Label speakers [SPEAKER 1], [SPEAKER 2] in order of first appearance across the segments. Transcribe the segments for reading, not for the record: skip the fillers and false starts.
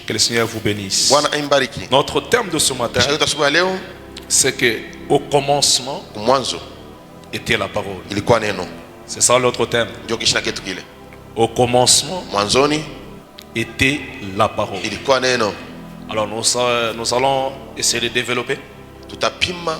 [SPEAKER 1] Que le Seigneur vous bénisse.
[SPEAKER 2] Bwana imbariki.
[SPEAKER 1] Notre thème de ce matin,
[SPEAKER 2] Shauri asubuhi leo
[SPEAKER 1] c'est que au commencement
[SPEAKER 2] mwanzo
[SPEAKER 1] était la parole.
[SPEAKER 2] ilikuwa neno.
[SPEAKER 1] C'est ça notre thème.
[SPEAKER 2] Ndio kishina kitu kile.
[SPEAKER 1] Au commencement
[SPEAKER 2] Mwanzoni
[SPEAKER 1] était la parole.
[SPEAKER 2] ilikuwa neno.
[SPEAKER 1] Alors nous allons essayer de développer.
[SPEAKER 2] Tutapima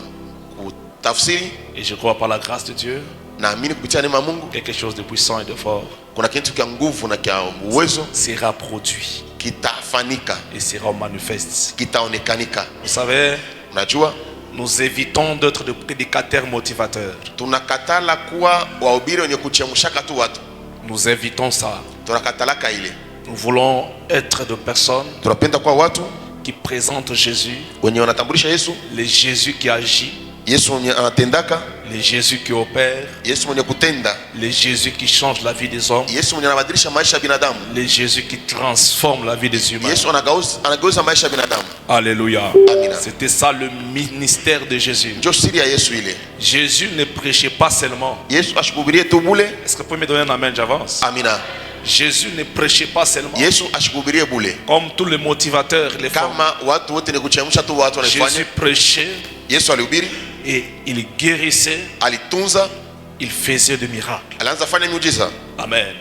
[SPEAKER 2] kutafsiri
[SPEAKER 1] Et je crois par la grâce de Dieu,
[SPEAKER 2] naamini kupitia neema ya Mungu
[SPEAKER 1] quelque chose de puissant et de fort
[SPEAKER 2] kuna kitu kia nguvu na kia uwezo
[SPEAKER 1] sera produit
[SPEAKER 2] kitafanyika,
[SPEAKER 1] et sera manifeste.
[SPEAKER 2] kitaonekanika.
[SPEAKER 1] Vous savez,
[SPEAKER 2] Unajua
[SPEAKER 1] nous évitons d'être des prédicateurs motivateurs.
[SPEAKER 2] tunakatala kuwa wahubiri wenye kuchemshaka tu watu.
[SPEAKER 1] Nous évitons ça.
[SPEAKER 2] Tunakatalaka ile.
[SPEAKER 1] Nous voulons être des personnes
[SPEAKER 2] Tunapenda kuwa watu
[SPEAKER 1] qui présentent Jésus,
[SPEAKER 2] wenye wanatambulisha Yesu,
[SPEAKER 1] le Jésus qui agit,
[SPEAKER 2] Yesu mwenye anatendaka,
[SPEAKER 1] le Jésus qui opère,
[SPEAKER 2] Yesu mwenye kutenda,
[SPEAKER 1] le Jésus qui change la vie des hommes,
[SPEAKER 2] Yesu mwenye anabadilisha maisha ya binadamu,
[SPEAKER 1] le Jésus qui transforme la vie des humains.
[SPEAKER 2] Yesu anageuza maisha ya binadamu.
[SPEAKER 1] Alléluia.
[SPEAKER 2] Amina.
[SPEAKER 1] C'était ça le ministère de Jésus.
[SPEAKER 2] Ndio siri ya Yesu ile.
[SPEAKER 1] Jésus ne prêchait pas seulement.
[SPEAKER 2] Yesu ashikuhubirie tu bule.
[SPEAKER 1] Est-ce que vous pouvez me donner un amen, j'avance?
[SPEAKER 2] Amina.
[SPEAKER 1] Jésus ne prêchait pas seulement.
[SPEAKER 2] Yesu ashikuhubirie bule.
[SPEAKER 1] Comme tous les motivateurs le font.
[SPEAKER 2] Kama watu wote ni kuchemsha tu watu wanafanya.
[SPEAKER 1] Jésus prêchait
[SPEAKER 2] Yesu alihubiri,
[SPEAKER 1] et il guérissait,
[SPEAKER 2] alitunza,
[SPEAKER 1] il faisait des miracles.
[SPEAKER 2] alianza fanya miujiza.
[SPEAKER 1] Amen.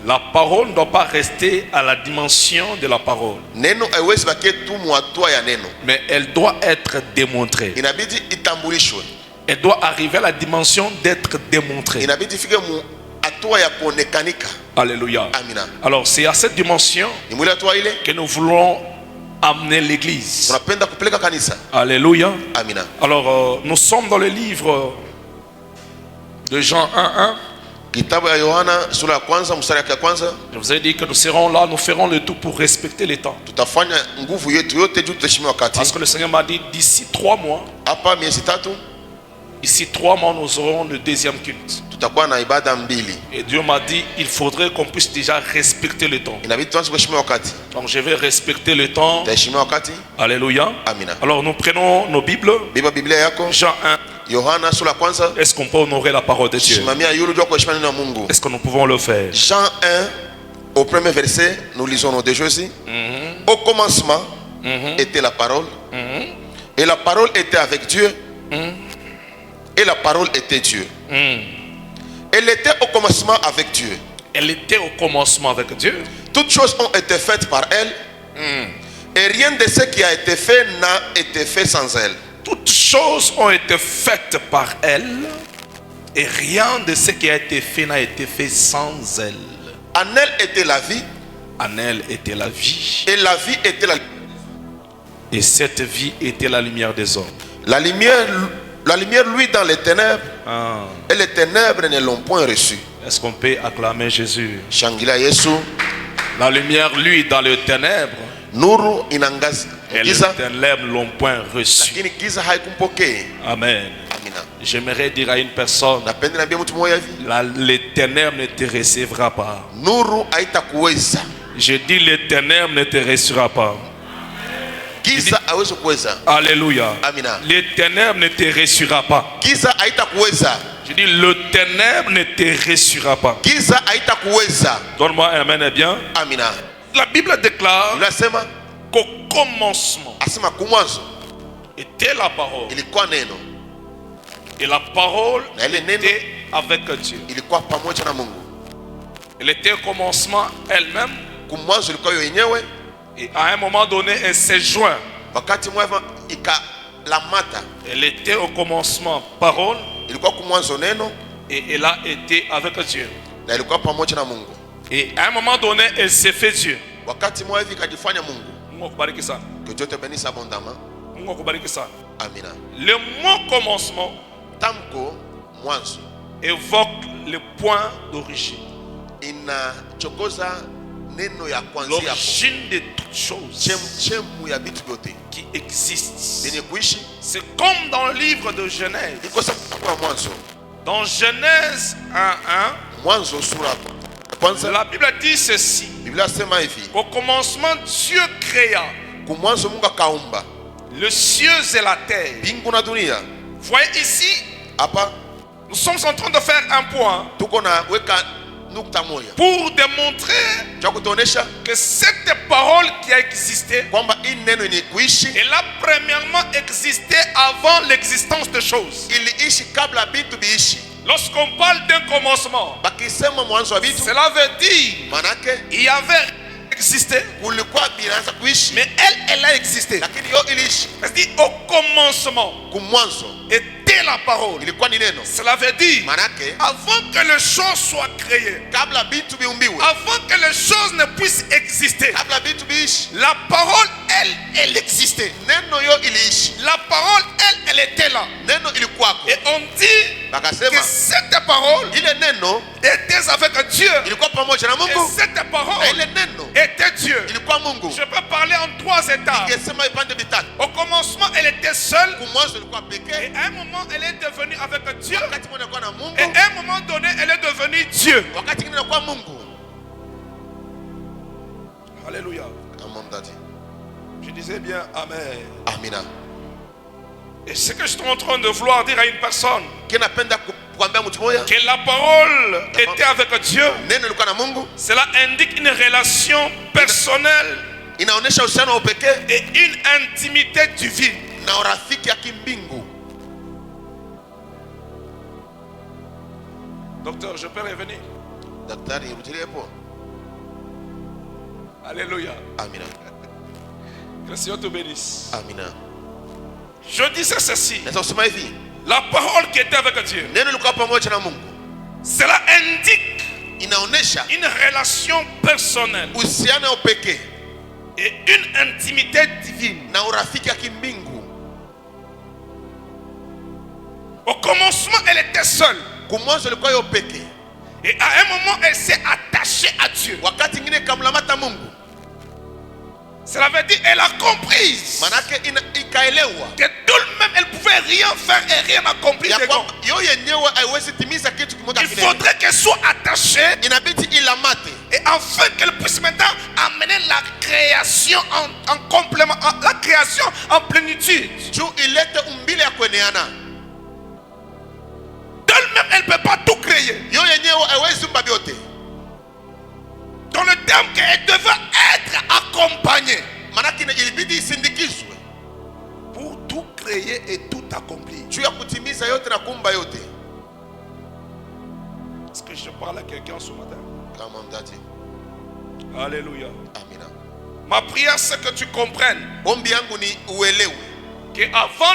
[SPEAKER 1] La parole ne doit pas rester à la dimension de la parole,
[SPEAKER 2] Neno haiwezi bakie tu mwatua ya neno.
[SPEAKER 1] mais elle doit être démontrée.
[SPEAKER 2] Inabidi itambulishwe.
[SPEAKER 1] Elle doit arriver à la dimension d'être démontrée.
[SPEAKER 2] Inabidi ifike mu hatua ya kuonekanika.
[SPEAKER 1] Alléluia.
[SPEAKER 2] Amina.
[SPEAKER 1] Alors c'est à cette dimension
[SPEAKER 2] Ni mwili hatua ile
[SPEAKER 1] que nous voulons amener l'église.
[SPEAKER 2] tunapenda kupeleka kanisa.
[SPEAKER 1] Alléluia.
[SPEAKER 2] Amina.
[SPEAKER 1] Alors nous sommes dans le livre de Jean 1:1.
[SPEAKER 2] Kitabu ya Yohana sura ya kwanza mstari ya kwanza.
[SPEAKER 1] Je vous ai dit que nous serons là, nous ferons le tout pour respecter les temps.
[SPEAKER 2] Tutafanya nguvu yetu yote juu tutaheshimia wakati.
[SPEAKER 1] Parce que le Seigneur m'a dit d'ici 3 mois,
[SPEAKER 2] Hapa miezi tatu
[SPEAKER 1] ici 3 mois, nous aurons le deuxième culte.
[SPEAKER 2] tutakuwa na ibada mbili.
[SPEAKER 1] Et Dieu m'a dit, il faudrait qu'on puisse déjà respecter le temps.
[SPEAKER 2] Inabidi tuanze kuheshimia wakati.
[SPEAKER 1] Donc je vais respecter le temps.
[SPEAKER 2] Tutaheshimia wakati.
[SPEAKER 1] Alléluia.
[SPEAKER 2] Amina.
[SPEAKER 1] Alors nous prenons nos Bibles.
[SPEAKER 2] Beba Biblia yako.
[SPEAKER 1] Jean 1.
[SPEAKER 2] Yohana sura ya kwanza.
[SPEAKER 1] Est-ce qu'on peut honorer la parole de Dieu?
[SPEAKER 2] Simamia yulu juu ya kuheshimia neno la Mungu.
[SPEAKER 1] Est-ce que nous pouvons le faire?
[SPEAKER 2] Jean 1 au premier verset, nous lisons nos deux Jésus. Au commencement était la parole. Et la parole était avec Dieu. Et la parole était Dieu. Elle était au commencement avec Dieu.
[SPEAKER 1] Elle était au commencement avec Dieu.
[SPEAKER 2] Toutes choses ont été faites par elle. Et rien de ce qui a été fait n'a été fait sans elle.
[SPEAKER 1] Toutes choses ont été faites par elle. Et rien de ce qui a été fait n'a été fait sans elle.
[SPEAKER 2] En elle était la vie.
[SPEAKER 1] En elle était la vie.
[SPEAKER 2] Et la vie était la
[SPEAKER 1] Et cette vie était la lumière des hommes.
[SPEAKER 2] La lumière, lui, dans les ténèbres. Et les ténèbres ne l'ont point reçu.
[SPEAKER 1] Est-ce qu'on peut acclamer Jésus?
[SPEAKER 2] Shangila Yesu.
[SPEAKER 1] La lumière, lui, dans les ténèbres.
[SPEAKER 2] Nuru inangaza.
[SPEAKER 1] Et les ténèbres ne l'ont point reçu.
[SPEAKER 2] Lakini giza haikumpokea.
[SPEAKER 1] Amen.
[SPEAKER 2] Amina.
[SPEAKER 1] J'aimerais dire à une personne,
[SPEAKER 2] Napenda niambie mtu mmoja hivi.
[SPEAKER 1] les ténèbres ne te recevra pas.
[SPEAKER 2] Nuru haitakuweza.
[SPEAKER 1] Je dis les ténèbres ne te recevra pas.
[SPEAKER 2] Giza hawezi kuweza.
[SPEAKER 1] Alléluia.
[SPEAKER 2] Amina.
[SPEAKER 1] Les ténèbres ne te recevra pas.
[SPEAKER 2] Giza haitakuweza.
[SPEAKER 1] Je dis le ténèbre ne te recevra pas.
[SPEAKER 2] Giza haitakuweza.
[SPEAKER 1] Donne-moi un amen, bien.
[SPEAKER 2] Amina.
[SPEAKER 1] La Bible déclare
[SPEAKER 2] Unasema
[SPEAKER 1] qu'au commencement
[SPEAKER 2] asema kumwanzo
[SPEAKER 1] était la parole.
[SPEAKER 2] ilikuwa neno.
[SPEAKER 1] Et la parole
[SPEAKER 2] Na ile neno
[SPEAKER 1] était avec Dieu.
[SPEAKER 2] ilikuwa pamoja na Mungu.
[SPEAKER 1] Elle était au commencement elle-même.
[SPEAKER 2] Kumwanzo ilikuwa yo yenyewe.
[SPEAKER 1] Et à un moment donné, elle s'est jointe.
[SPEAKER 2] Wakati mwevu ikalamata.
[SPEAKER 1] Elle était au commencement parole.
[SPEAKER 2] Ilikuwa kumwanzo neno.
[SPEAKER 1] Et elle a été avec Dieu.
[SPEAKER 2] Na ilikuwa pamoja na Mungu.
[SPEAKER 1] Et à un moment donné, elle s'est fait Dieu.
[SPEAKER 2] Wakati mwevu ikajifanya Mungu.
[SPEAKER 1] Mungu akubariki sana.
[SPEAKER 2] Que Dieu te bénisse abondamment.
[SPEAKER 1] Mungu akubariki sana.
[SPEAKER 2] Amina.
[SPEAKER 1] Le mot commencement
[SPEAKER 2] Tamko mwanzo
[SPEAKER 1] évoque le point d'origine.
[SPEAKER 2] inachokoza neno ya kwanzia hapo.
[SPEAKER 1] L'origine de toutes choses
[SPEAKER 2] Chemchemu ya vitu vyote
[SPEAKER 1] qui existent.
[SPEAKER 2] vyenye kuishi.
[SPEAKER 1] C'est comme dans le livre de Genèse.
[SPEAKER 2] Iko sawa mwanzo.
[SPEAKER 1] Dans Genèse 1:1,
[SPEAKER 2] Mwanzo sura ya kwanza.
[SPEAKER 1] la Bible dit ceci.
[SPEAKER 2] Biblia sema hivi.
[SPEAKER 1] Au commencement, Dieu créa
[SPEAKER 2] Kumwanzo Mungu akaumba
[SPEAKER 1] les cieux et la terre.
[SPEAKER 2] mbingu na dunia.
[SPEAKER 1] Vous voyez ici,
[SPEAKER 2] Hapa
[SPEAKER 1] nous sommes en train de faire un point
[SPEAKER 2] tuko na weka nukta moja
[SPEAKER 1] pour démontrer
[SPEAKER 2] cha kutuonesha
[SPEAKER 1] que cette parole a existé.
[SPEAKER 2] kwamba hii neno ni kuishi,
[SPEAKER 1] Elle a premièrement existé avant l'existence des choses.
[SPEAKER 2] iliishi kabla vitu biishi.
[SPEAKER 1] Lorsqu'on parle d'un commencement,
[SPEAKER 2] Bakisema mwanzo wa vitu,
[SPEAKER 1] cela veut dire
[SPEAKER 2] manake
[SPEAKER 1] il y avait existé,
[SPEAKER 2] kulikuwa binaanza kuishi,
[SPEAKER 1] mais elle a existé.
[SPEAKER 2] lakini yo iliishi.
[SPEAKER 1] C'est-à-dire au commencement
[SPEAKER 2] Kumwanzo
[SPEAKER 1] était la parole.
[SPEAKER 2] ilikuwa ni neno,
[SPEAKER 1] Cela veut dire
[SPEAKER 2] manake
[SPEAKER 1] avant que les choses soient créées,
[SPEAKER 2] kabla vitu biumbiwe,
[SPEAKER 1] avant que les choses ne puissent exister,
[SPEAKER 2] kabla vitu biishi,
[SPEAKER 1] la parole, elle existait.
[SPEAKER 2] neno yo iliishi,
[SPEAKER 1] La parole, elle était là.
[SPEAKER 2] neno ilikuwako.
[SPEAKER 1] Et on dit que
[SPEAKER 2] Bakasema
[SPEAKER 1] cette parole
[SPEAKER 2] ile neno
[SPEAKER 1] était avec Dieu.
[SPEAKER 2] ilikuwa pamoja na
[SPEAKER 1] Et
[SPEAKER 2] Mungu,
[SPEAKER 1] cette
[SPEAKER 2] na
[SPEAKER 1] parole
[SPEAKER 2] ile neno
[SPEAKER 1] était Dieu.
[SPEAKER 2] ilikuwa Mungu.
[SPEAKER 1] Je peux parler en trois étapes.
[SPEAKER 2] Ingesema vipande vitatu.
[SPEAKER 1] Au commencement, elle était seule.
[SPEAKER 2] Kumwanzo ilikuwa
[SPEAKER 1] Et
[SPEAKER 2] pekee,
[SPEAKER 1] à un moment, elle est devenue avec Dieu.
[SPEAKER 2] wakati mmoja ilikuwa na Mungu,
[SPEAKER 1] Et à un moment donné, elle est devenue Dieu.
[SPEAKER 2] wakati mwingine ilikuwa Mungu.
[SPEAKER 1] Alléluia.
[SPEAKER 2] Amen dadi.
[SPEAKER 1] Je disais bien Amen.
[SPEAKER 2] Amina.
[SPEAKER 1] Et ce que je suis en train de vouloir dire à une personne,
[SPEAKER 2] Kinapenda kuambia mtu mmoja,
[SPEAKER 1] que la parole était avec Dieu,
[SPEAKER 2] neno ilikuwa na Mungu,
[SPEAKER 1] cela indique une relation personnelle
[SPEAKER 2] inaonesha uhusiano wa pekee
[SPEAKER 1] et une intimité divine.
[SPEAKER 2] na urafiki ya kimbingu.
[SPEAKER 1] Docteur, je peux revenir.
[SPEAKER 2] Daktari, rudilie hapo.
[SPEAKER 1] Alléluia.
[SPEAKER 2] Amina.
[SPEAKER 1] Que le Seigneur te bénisse.
[SPEAKER 2] Amina.
[SPEAKER 1] Je disais ceci.
[SPEAKER 2] Naweza kusema hivi,
[SPEAKER 1] La parole qui était avec Dieu,
[SPEAKER 2] neno ilikuwa pamoja na Mungu,
[SPEAKER 1] cela indique
[SPEAKER 2] inaonesha
[SPEAKER 1] une relation personnelle
[SPEAKER 2] uhusiano wa pekee
[SPEAKER 1] et une intimité divine.
[SPEAKER 2] na urafiki ya kimbingu.
[SPEAKER 1] Au commencement, elle était seule.
[SPEAKER 2] Kumwanzo ilikuwa yo pekee,
[SPEAKER 1] Et à un moment, elle s'est attachée à Dieu.
[SPEAKER 2] wakati mwingine kamlamata Mungu,
[SPEAKER 1] Cela veut dire qu'elle a compris
[SPEAKER 2] manake ikaelewa
[SPEAKER 1] que d'elle-même, elle ne pouvait rien faire et rien accomplir
[SPEAKER 2] ya
[SPEAKER 1] de
[SPEAKER 2] kwamba
[SPEAKER 1] God.
[SPEAKER 2] yo yenyewe haiwezi timiza kitu kimoja
[SPEAKER 1] Il
[SPEAKER 2] kinene.
[SPEAKER 1] faudrait qu'elle soit attachée
[SPEAKER 2] Inabidi ilamate
[SPEAKER 1] et afin qu'elle puisse maintenant amener la création en complément, la création en plénitude.
[SPEAKER 2] juu ilete umbile ya kueneana.
[SPEAKER 1] D'elle-même, elle ne peut pas tout créer.
[SPEAKER 2] Yo yenyewe haiwezi umba vyote,
[SPEAKER 1] Dans le terme qu'elle devait être accompagnée
[SPEAKER 2] manake ilibidi isindikizwe
[SPEAKER 1] pour tout créer et tout accomplir.
[SPEAKER 2] juu ya kutimiza yote na kumba yote.
[SPEAKER 1] Est-ce que je parle à quelqu'un ce matin?
[SPEAKER 2] Kama mdati.
[SPEAKER 1] Alléluia.
[SPEAKER 2] Amina.
[SPEAKER 1] Ma prière, c'est que tu comprennes
[SPEAKER 2] Ombi yangu ni uelewe,
[SPEAKER 1] qu'avant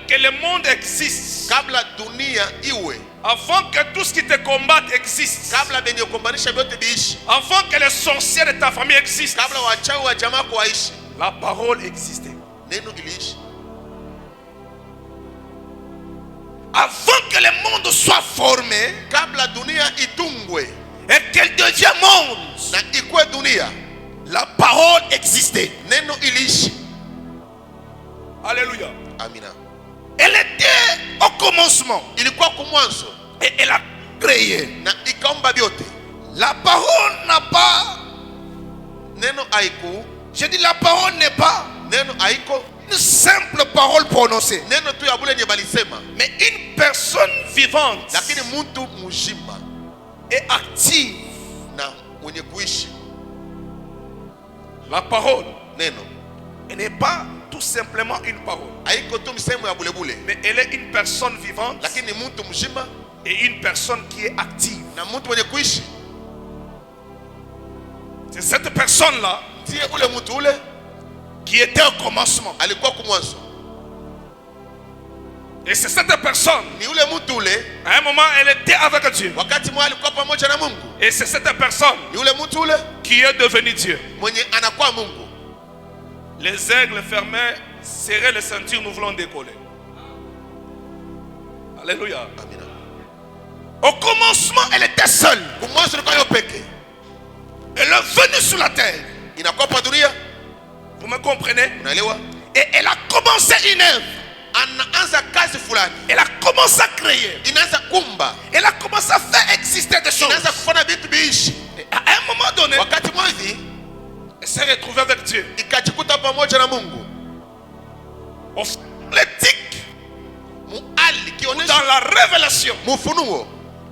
[SPEAKER 1] que le monde existe,
[SPEAKER 2] kabla dunia iwe,
[SPEAKER 1] avant que tout ce qui te combatte existe,
[SPEAKER 2] kabla benye kuombanisha vyote biishi,
[SPEAKER 1] avant que les sorciers de ta famille existent,
[SPEAKER 2] kabla wachawi wa jamaa yako waishi,
[SPEAKER 1] la parole existait.
[SPEAKER 2] neno iliishi.
[SPEAKER 1] Avant que le monde soit formé
[SPEAKER 2] Kabla dunia itungwe
[SPEAKER 1] et qu'elle devienne monde,
[SPEAKER 2] na ikue dunia,
[SPEAKER 1] la parole existait.
[SPEAKER 2] neno iliishi.
[SPEAKER 1] Alléluia.
[SPEAKER 2] Amina.
[SPEAKER 1] Elle était au commencement
[SPEAKER 2] Ilikuwa kumwanzo
[SPEAKER 1] et elle a créé.
[SPEAKER 2] na ikaomba vyote.
[SPEAKER 1] La parole n'a pas,
[SPEAKER 2] Neno haiku,
[SPEAKER 1] je dis la parole n'est pas
[SPEAKER 2] neno haiko,
[SPEAKER 1] une simple parole prononcée,
[SPEAKER 2] neno tu ya bule nye balisema,
[SPEAKER 1] mais une personne vivante
[SPEAKER 2] lakini mtu mzima
[SPEAKER 1] et active.
[SPEAKER 2] na mwenye kuishi.
[SPEAKER 1] La parole,
[SPEAKER 2] Neno
[SPEAKER 1] elle n'est pas tout simplement une parole,
[SPEAKER 2] haiko tu msemo ya bulebule,
[SPEAKER 1] mais elle est une personne vivante
[SPEAKER 2] lakini mtu mzima
[SPEAKER 1] et une personne qui est active.
[SPEAKER 2] na mtu mwenye kuishi.
[SPEAKER 1] C'est cette personne-là
[SPEAKER 2] Ndiye ule mtu ule
[SPEAKER 1] qui était au commencement.
[SPEAKER 2] alikuwa kumwanzo,
[SPEAKER 1] Et c'est cette personne,
[SPEAKER 2] ni ule mtu ule
[SPEAKER 1] à un moment, elle était avec Dieu.
[SPEAKER 2] wakati mwa alikuwa pamoja na Mungu,
[SPEAKER 1] Et c'est cette personne
[SPEAKER 2] ni ule mtu ule
[SPEAKER 1] qui est devenue Dieu.
[SPEAKER 2] mwenye anakuwa Mungu.
[SPEAKER 1] Les aigles fermés, serrez les ceintures, nous voulons décoller. Alléluia.
[SPEAKER 2] Amina.
[SPEAKER 1] Au commencement, elle était seule.
[SPEAKER 2] Kumwanzo ilikuwa yo peke,
[SPEAKER 1] Elle est venue sur la terre.
[SPEAKER 2] inakuwa pa dunia,
[SPEAKER 1] Vous me comprenez?
[SPEAKER 2] unaelewa?
[SPEAKER 1] Et elle a commencé une œuvre.
[SPEAKER 2] Anaanza kazi fulani,
[SPEAKER 1] Elle a commencé à créer.
[SPEAKER 2] inaanza kumba,
[SPEAKER 1] Elle a commencé à faire exister des choses.
[SPEAKER 2] inaanza kufanya vitu biishi.
[SPEAKER 1] Et à un moment donné,
[SPEAKER 2] Wakati mwazi
[SPEAKER 1] elle s'est retrouvée avec Dieu.
[SPEAKER 2] ikajikuta pamoja na Mungu.
[SPEAKER 1] Au l'éthique,
[SPEAKER 2] Muali
[SPEAKER 1] dans
[SPEAKER 2] kionyesha
[SPEAKER 1] la révélation,
[SPEAKER 2] mufunuo,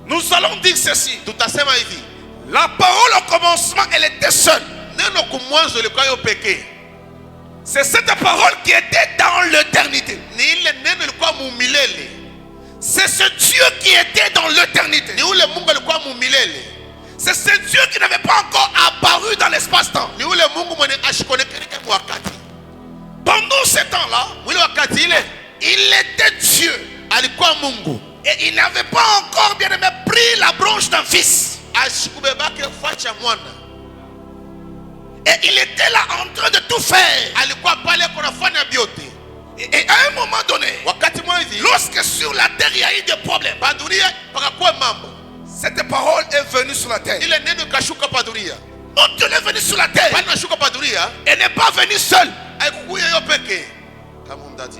[SPEAKER 1] nous allons dire ceci.
[SPEAKER 2] tutasema hivi,
[SPEAKER 1] La parole au commencement, elle était seule.
[SPEAKER 2] neno kumwanzo ilikuwa yo pekee,
[SPEAKER 1] C'est cette parole qui était dans l'éternité.
[SPEAKER 2] Ni ile neno ilikuwa mumilele.
[SPEAKER 1] C'est ce Dieu qui était dans l'éternité.
[SPEAKER 2] Ni ule Mungu alikuwa mumilele.
[SPEAKER 1] C'est ce Dieu qui n'avait pas encore apparu dans l'espace-temps.
[SPEAKER 2] Ni ule Mungu mwenye ashikonekeleke wakati.
[SPEAKER 1] Pendant ce temps-là,
[SPEAKER 2] Mwile wakati ile,
[SPEAKER 1] il était Dieu.
[SPEAKER 2] alikuwa Mungu.
[SPEAKER 1] Et il n'avait pas encore bien aimé pris la branche d'un fils.
[SPEAKER 2] Ashikubebake facha mwana.
[SPEAKER 1] Et il était là en train de tout faire.
[SPEAKER 2] Alikuwa pale kunafanya vyote.
[SPEAKER 1] Et à un moment donné,
[SPEAKER 2] Wakati mmoja,
[SPEAKER 1] lorsque sur la terre il y a eu des problèmes,
[SPEAKER 2] padunia pakakuwa mambo.
[SPEAKER 1] cette parole est venue sur la terre.
[SPEAKER 2] Ile neno ikashuka padunia.
[SPEAKER 1] Quand elle est venue sur la terre,
[SPEAKER 2] Pale nashuka padunia,
[SPEAKER 1] elle n'est pas venue seule.
[SPEAKER 2] haikukuya yo peke. Kama mdati.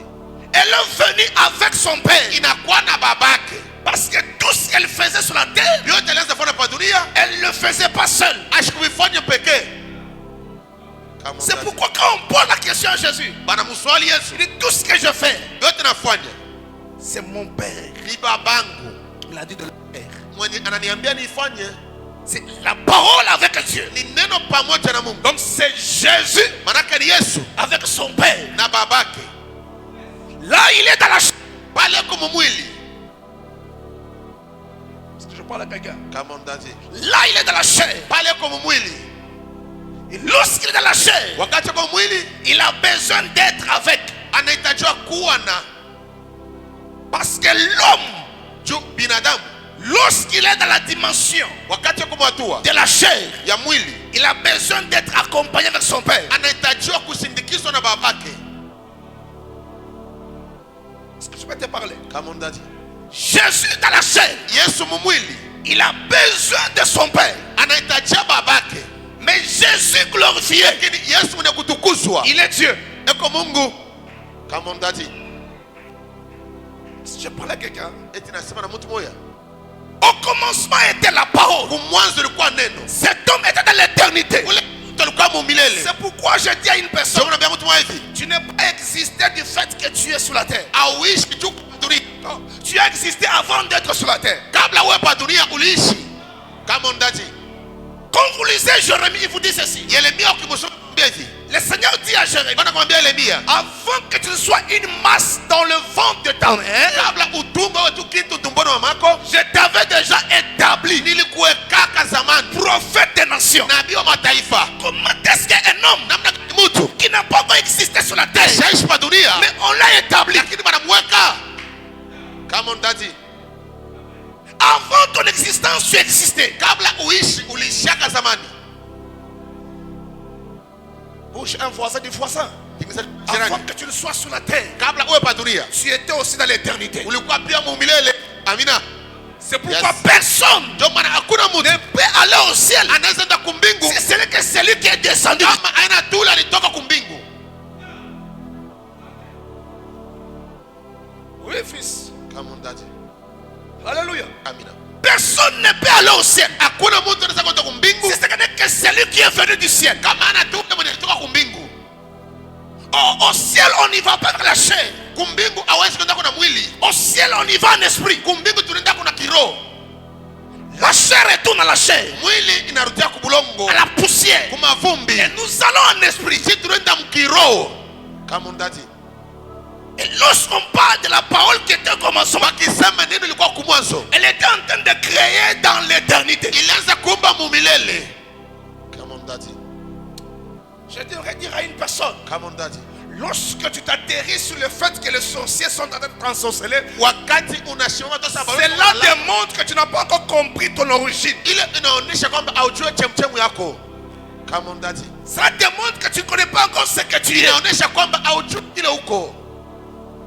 [SPEAKER 1] Elle est venue avec son père.
[SPEAKER 2] Inakuwa na babake.
[SPEAKER 1] Parce que tout ce qu'elle faisait sur la terre,
[SPEAKER 2] Yote alianza fanya padunia,
[SPEAKER 1] elle ne le faisait pas seule.
[SPEAKER 2] ashikubifanya peke. Kama
[SPEAKER 1] C'est
[SPEAKER 2] mdati.
[SPEAKER 1] pourquoi quand on pose la question à Jésus,
[SPEAKER 2] Bana muswali Yesu.
[SPEAKER 1] il dit tout ce que je fais,
[SPEAKER 2] Yote nafanya.
[SPEAKER 1] c'est mon père.
[SPEAKER 2] Ni babangu.
[SPEAKER 1] Il a dit de le faire.
[SPEAKER 2] Mwenye ananiambia nifanye.
[SPEAKER 1] C'est la parole avec Dieu.
[SPEAKER 2] Ni neno pamoja na Mungu.
[SPEAKER 1] Donc c'est Jésus
[SPEAKER 2] Manake ni Yesu
[SPEAKER 1] avec son père.
[SPEAKER 2] na babake.
[SPEAKER 1] Là, il est dans la chair.
[SPEAKER 2] Pale como mwili.
[SPEAKER 1] Est-ce que je parle à quelqu'un?
[SPEAKER 2] Kama mdati.
[SPEAKER 1] Là, il est dans la chair.
[SPEAKER 2] Pale como mwili.
[SPEAKER 1] Et lorsqu'il est dans la chair,
[SPEAKER 2] Wakati kwa mwili,
[SPEAKER 1] il a besoin d'être avec.
[SPEAKER 2] anahitajiwa kuwa na
[SPEAKER 1] Parce que l'homme,
[SPEAKER 2] juu binadamu.
[SPEAKER 1] lorsqu'il est dans la dimension
[SPEAKER 2] Wakati kwa hatua
[SPEAKER 1] de la chair,
[SPEAKER 2] ya mwili,
[SPEAKER 1] il a besoin d'être accompagné avec son père.
[SPEAKER 2] anahitajiwa kusindikizwa na babake.
[SPEAKER 1] Est-ce que je peux te parler?
[SPEAKER 2] Kama mdati.
[SPEAKER 1] Jésus dans la chair,
[SPEAKER 2] Yesu mumwili,
[SPEAKER 1] il a besoin de son père.
[SPEAKER 2] anahitajiwa babake.
[SPEAKER 1] Mais Jésus glorifié,
[SPEAKER 2] Lakini Yesu mwenye kutukuzwa,
[SPEAKER 1] il est Dieu.
[SPEAKER 2] eko Mungu. Kama mdati.
[SPEAKER 1] Est-ce que je parle à quelqu'un?
[SPEAKER 2] Eti nasema na mtu moya.
[SPEAKER 1] Au commencement était la parole.
[SPEAKER 2] Kumwanzo ilikuwa neno.
[SPEAKER 1] Cet homme était dans l'éternité.
[SPEAKER 2] Ule mtu alikuwa mumilele.
[SPEAKER 1] C'est pourquoi je dis à une personne,
[SPEAKER 2] Sio unaambia mtu moya hivi.
[SPEAKER 1] tu n'es pas existé du fait que tu es sur la terre.
[SPEAKER 2] Auishi juu dunia.
[SPEAKER 1] Non, tu as existé avant d'être sur la terre.
[SPEAKER 2] Kabla uwe pa dunia uliishi. Kama mdati.
[SPEAKER 1] Quand vous lisez Jérémie, il vous dit ceci.
[SPEAKER 2] Yeremia ukimsoma hivi.
[SPEAKER 1] Le Seigneur dit à Jérémie,
[SPEAKER 2] Bwana kumwambia Yeremia,
[SPEAKER 1] avant que tu ne sois une masse dans le ventre de ta mère,
[SPEAKER 2] kabla utumbo wetu kitu tumboni wa mako,
[SPEAKER 1] je t'avais déjà établi
[SPEAKER 2] nilikuwekaka zamani
[SPEAKER 1] prophète des nations.
[SPEAKER 2] nabii wa mataifa.
[SPEAKER 1] Comment est-ce qu'un homme
[SPEAKER 2] Namna mtu
[SPEAKER 1] qui n'a pas encore existé sur la terre,
[SPEAKER 2] shaishi pa dunia,
[SPEAKER 1] mais on l'a établi
[SPEAKER 2] lakini wanamweka kama mdati.
[SPEAKER 1] avant ton existence, tu existais.
[SPEAKER 2] Kabla uishi ulishaka zamani.
[SPEAKER 1] Bouge un voisin du voisin.
[SPEAKER 2] Tingiza
[SPEAKER 1] Avant
[SPEAKER 2] jirani.
[SPEAKER 1] que tu ne sois sur la terre,
[SPEAKER 2] Kabla uwe pa dunia,
[SPEAKER 1] tu étais aussi dans l'éternité.
[SPEAKER 2] ulikuwa pia mumilele. Amina.
[SPEAKER 1] C'est pourquoi
[SPEAKER 2] Yes.
[SPEAKER 1] personne
[SPEAKER 2] Ndio maana hakuna mtu
[SPEAKER 1] ne peut aller au ciel.
[SPEAKER 2] anaweza enda kumbingu
[SPEAKER 1] C'est celui qui est descendu.
[SPEAKER 2] kama aina tula alitoka kumbingu.
[SPEAKER 1] Oui, fils.
[SPEAKER 2] Kama mdati.
[SPEAKER 1] Alléluia.
[SPEAKER 2] Amina.
[SPEAKER 1] Personne ne peut aller au ciel.
[SPEAKER 2] Hakuna mtu anaweza kwenda kumbingu
[SPEAKER 1] C'est ce que n'est que celui qui est venu du ciel.
[SPEAKER 2] kama ana tula mwenye alitoka kumbingu.
[SPEAKER 1] Au ciel, on n'y va pas avec la chair.
[SPEAKER 2] Kumbingu hawezi kwenda kuna mwili.
[SPEAKER 1] Au ciel, on y va en esprit.
[SPEAKER 2] Kumbingu tunaenda kuna kiroho.
[SPEAKER 1] La chair retourne à la chair,
[SPEAKER 2] Mwili inarudia kubulongo,
[SPEAKER 1] à la poussière.
[SPEAKER 2] kumavumbi.
[SPEAKER 1] Et nous allons en esprit.
[SPEAKER 2] Si tunaenda mkiroho. Kama mdati.
[SPEAKER 1] Et lorsqu'on parle de la parole qui était au commencement,
[SPEAKER 2] Wakisema neno ilikuwa kumwanzo,
[SPEAKER 1] elle était en train de créer dans l'éternité.
[SPEAKER 2] ilianza kuumba mumilele. Kama mdati.
[SPEAKER 1] Je devrais dire à une personne,
[SPEAKER 2] Kama mdati.
[SPEAKER 1] lorsque tu t'atterris sur le fait que les sorciers sont en train de t'ensorceler,
[SPEAKER 2] Wakati unasimama tosa barua.
[SPEAKER 1] cela démontre que tu n'as pas encore compris ton origine.
[SPEAKER 2] Ile inaonyesha kwamba haujui chemchemu yako. Kama mdati.
[SPEAKER 1] Ça démontre que tu ne connais pas encore ce que tu es.
[SPEAKER 2] Inaonyesha kwamba haujui ile uko.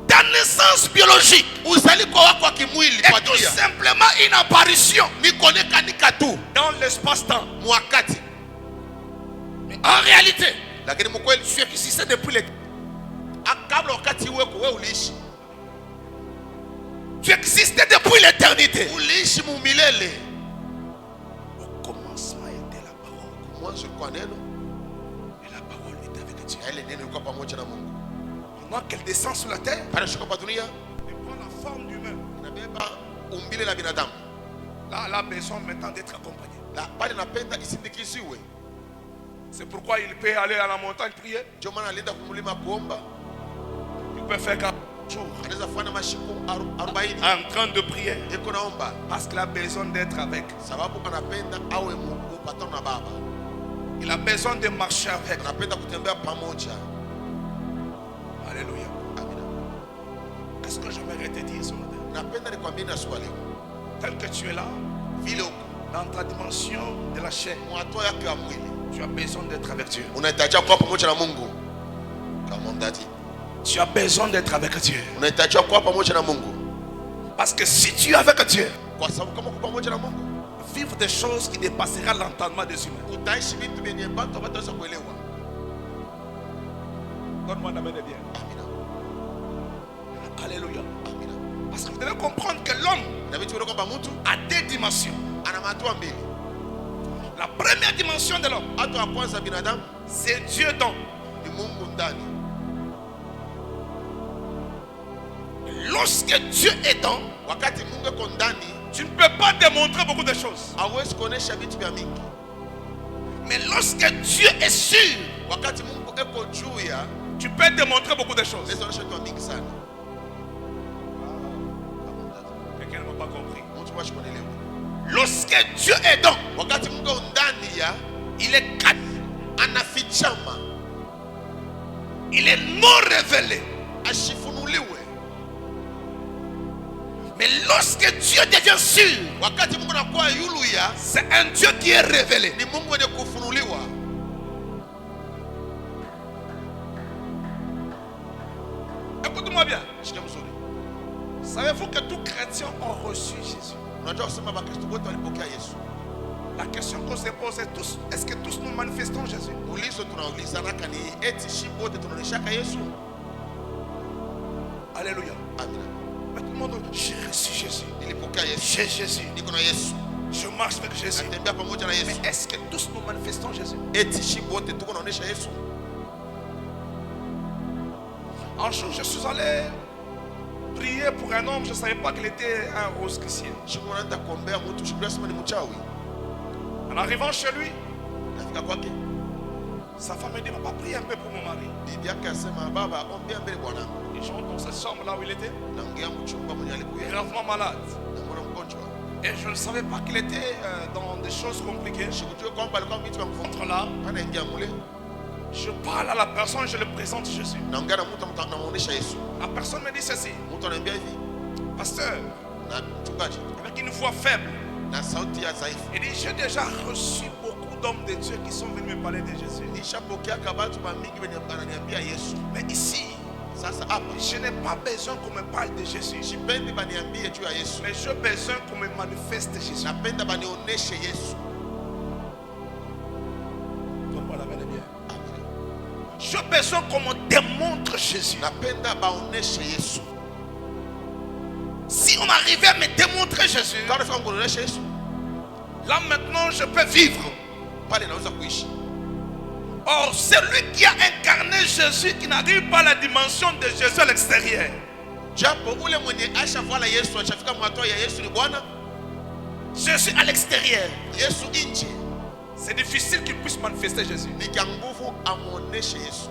[SPEAKER 1] Ta naissance biologique
[SPEAKER 2] Uzaliko wako wa kimwili kwa
[SPEAKER 1] est tout
[SPEAKER 2] dunia
[SPEAKER 1] simplement une apparition
[SPEAKER 2] ni kuonekanika tu
[SPEAKER 1] dans l'espace-temps.
[SPEAKER 2] mwakati.
[SPEAKER 1] Mais en réalité,
[SPEAKER 2] Lakini mkweli
[SPEAKER 1] tu existais depuis le...
[SPEAKER 2] kabla wakati uweko wewe uliishi.
[SPEAKER 1] Tu existais depuis l'éternité.
[SPEAKER 2] Uliishi mumilele.
[SPEAKER 1] Au commencement était la parole.
[SPEAKER 2] Mwanzo kwa neno,
[SPEAKER 1] Et la parole était avec Dieu.
[SPEAKER 2] na ile neno ilikuwa pamoja na Mungu.
[SPEAKER 1] Pendant qu'elle descend sur la terre,
[SPEAKER 2] Anashuka pa dunia,
[SPEAKER 1] elle prend la forme d'humain.
[SPEAKER 2] inabeba umbile la binadamu.
[SPEAKER 1] Là, elle a besoin maintenant d'être accompagnée.
[SPEAKER 2] La pale napenda isindikiziwe.
[SPEAKER 1] C'est pourquoi il peut aller à la montagne prier.
[SPEAKER 2] ndio maana alienda kumlima kuomba.
[SPEAKER 1] Il peut faire 4 jours
[SPEAKER 2] Anaweza fanya masiku 40
[SPEAKER 1] en train de prier.
[SPEAKER 2] iko naomba,
[SPEAKER 1] Parce qu'il a besoin d'être avec.
[SPEAKER 2] sababu anapenda awe mpatano na Baba,
[SPEAKER 1] Il a besoin de marcher avec.
[SPEAKER 2] anapenda kutembea pamoja.
[SPEAKER 1] Alléluia.
[SPEAKER 2] Amina.
[SPEAKER 1] Qu'est-ce que j'aimerais te dire ce matin?
[SPEAKER 2] Napenda nikwambie na swali,
[SPEAKER 1] Tel que tu es là,
[SPEAKER 2] vile uko
[SPEAKER 1] dans ta dimension de la chair,
[SPEAKER 2] mwato yake ya mwili,
[SPEAKER 1] tu as besoin d'être avec Dieu.
[SPEAKER 2] unahitaji kuwa pamoja na Mungu. Kama ndati,
[SPEAKER 1] Tu as besoin d'être avec Dieu.
[SPEAKER 2] unahitaji kuwa pamoja na Mungu,
[SPEAKER 1] Parce que si tu es avec Dieu,
[SPEAKER 2] kwa sababu kama uko pamoja na Mungu
[SPEAKER 1] vivre des choses qui dépasseront l'entendement des humains.
[SPEAKER 2] utaishi vitu vyenye watu hawataweza kuelewa.
[SPEAKER 1] Donne-moi la main de bien.
[SPEAKER 2] Amina.
[SPEAKER 1] Alléluia.
[SPEAKER 2] Amina.
[SPEAKER 1] Parce que vous devez comprendre que l'homme
[SPEAKER 2] Na vitu vile kwamba mtu
[SPEAKER 1] a 2 dimensions.
[SPEAKER 2] ana matua mbili.
[SPEAKER 1] La première dimension de l'homme,
[SPEAKER 2] Hatua ya kwanza binadamu
[SPEAKER 1] c'est Dieu donc.
[SPEAKER 2] ni Mungu ndani.
[SPEAKER 1] Lorsque Dieu est dans,
[SPEAKER 2] Wakati Mungu eko ndani,
[SPEAKER 1] tu ne peux pas démontrer beaucoup de choses.
[SPEAKER 2] hawezi kuonesha vitu vya mingi.
[SPEAKER 1] Mais lorsque Dieu est sûr,
[SPEAKER 2] Wakati Mungu eko juu ya,
[SPEAKER 1] tu peux démontrer beaucoup de choses.
[SPEAKER 2] unaweza onesha vitu vya mingi sana.
[SPEAKER 1] Quelqu'un ne m'a pas compris.
[SPEAKER 2] Mtu mwashi kuelewa.
[SPEAKER 1] Lorsque Dieu est dans,
[SPEAKER 2] Wakati Mungu eko ndani ya,
[SPEAKER 1] il est caché.
[SPEAKER 2] anafichama,
[SPEAKER 1] Il est non révélé.
[SPEAKER 2] ashifunuliwe.
[SPEAKER 1] Mais lorsque Dieu devient sûr,
[SPEAKER 2] Wakati Mungu anakuwa yulu ya,
[SPEAKER 1] c'est un Dieu qui est révélé.
[SPEAKER 2] ni Mungu mwenye kufunuliwa.
[SPEAKER 1] Écoute-moi bien.
[SPEAKER 2] Shika mzuri.
[SPEAKER 1] Savez-vous que tous chrétiens ont reçu Jésus?
[SPEAKER 2] Unajua kusema Wakristo wote walipokea Yesu.
[SPEAKER 1] La question qu'on se pose est tous, est-ce que tous nous manifestons Jésus?
[SPEAKER 2] Ulizo tunaulizanaka ni eti shi wote tunaoneshaka Yesu?
[SPEAKER 1] Alléluia.
[SPEAKER 2] Amina.
[SPEAKER 1] Mais tout le monde, j'ai reçu Jésus.
[SPEAKER 2] Nilipokea Yesu.
[SPEAKER 1] J'ai Jésus.
[SPEAKER 2] Niko na Yesu.
[SPEAKER 1] Je marche avec Jésus.
[SPEAKER 2] Natembea pamoja na Yesu.
[SPEAKER 1] Mais est-ce que tous nous manifestons Jésus?
[SPEAKER 2] Eti shi wote tuko naonesha Yesu?
[SPEAKER 1] Un jour, je suis allé prier pour un homme. Je ne savais pas qu'il était un rosicrucier.
[SPEAKER 2] Siku naenda kuombea mtu, shukuru sema ni mchawi.
[SPEAKER 1] En arrivant chez lui,
[SPEAKER 2] Nafika kwake,
[SPEAKER 1] sa femme me dit, papa, prie un peu pour mon mari.
[SPEAKER 2] bibi yake asema baba, ombea mbele bwanangu.
[SPEAKER 1] Et je rentre dans cette chambre là où il était,
[SPEAKER 2] Naongea mchumba mwenye alikuya.
[SPEAKER 1] gravement malade.
[SPEAKER 2] Na mwana mgonjwa.
[SPEAKER 1] Et je ne savais pas qu'il était dans des choses compliquées.
[SPEAKER 2] Sikujua kwamba alikuwa vitu vya mfungo.
[SPEAKER 1] Entre là,
[SPEAKER 2] Anaingia mule,
[SPEAKER 1] je parle à la personne, je le présente Jésus.
[SPEAKER 2] naongea na mtu namuonesha Yesu.
[SPEAKER 1] La personne me dit ceci,
[SPEAKER 2] Mtu anaambia hivi,
[SPEAKER 1] pasteur,
[SPEAKER 2] na mchungaji,
[SPEAKER 1] avec une voix faible,
[SPEAKER 2] na sauti ya dhaifu.
[SPEAKER 1] il dit, j'ai déjà reçu beaucoup d'hommes de Dieu qui sont venus me parler de Jésus.
[SPEAKER 2] Nishapokeaka watu mingi wenye wananiambia Yesu.
[SPEAKER 1] Mais ici,
[SPEAKER 2] Sasa hapa
[SPEAKER 1] je n'ai pas besoin qu'on me parle de Jésus.
[SPEAKER 2] sipendi baniambie juu ya Yesu.
[SPEAKER 1] Mais j'ai besoin qu'on me manifeste Jésus.
[SPEAKER 2] Napenda banioneshe Yesu.
[SPEAKER 1] Donne-moi la main de bien.
[SPEAKER 2] Amina.
[SPEAKER 1] J'ai besoin qu'on me démontre Jésus.
[SPEAKER 2] Napenda baoneshe Yesu.
[SPEAKER 1] Si on arrivait à me démontrer Jésus,
[SPEAKER 2] Kama unafika kuonesha Yesu,
[SPEAKER 1] là maintenant je peux vivre.
[SPEAKER 2] pale naweza kuishi.
[SPEAKER 1] Or, celui qui a incarné Jésus, qui n'arrive pas à la dimension de Jésus à l'extérieur,
[SPEAKER 2] Japo ule mwenye ashavala Yesu, ashafika mwato ya Yesu ni Bwana,
[SPEAKER 1] Jésus à l'extérieur,
[SPEAKER 2] Yesu nje,
[SPEAKER 1] c'est difficile qu'il puisse manifester Jésus.
[SPEAKER 2] ni kia nguvu amuoneshe Yesu.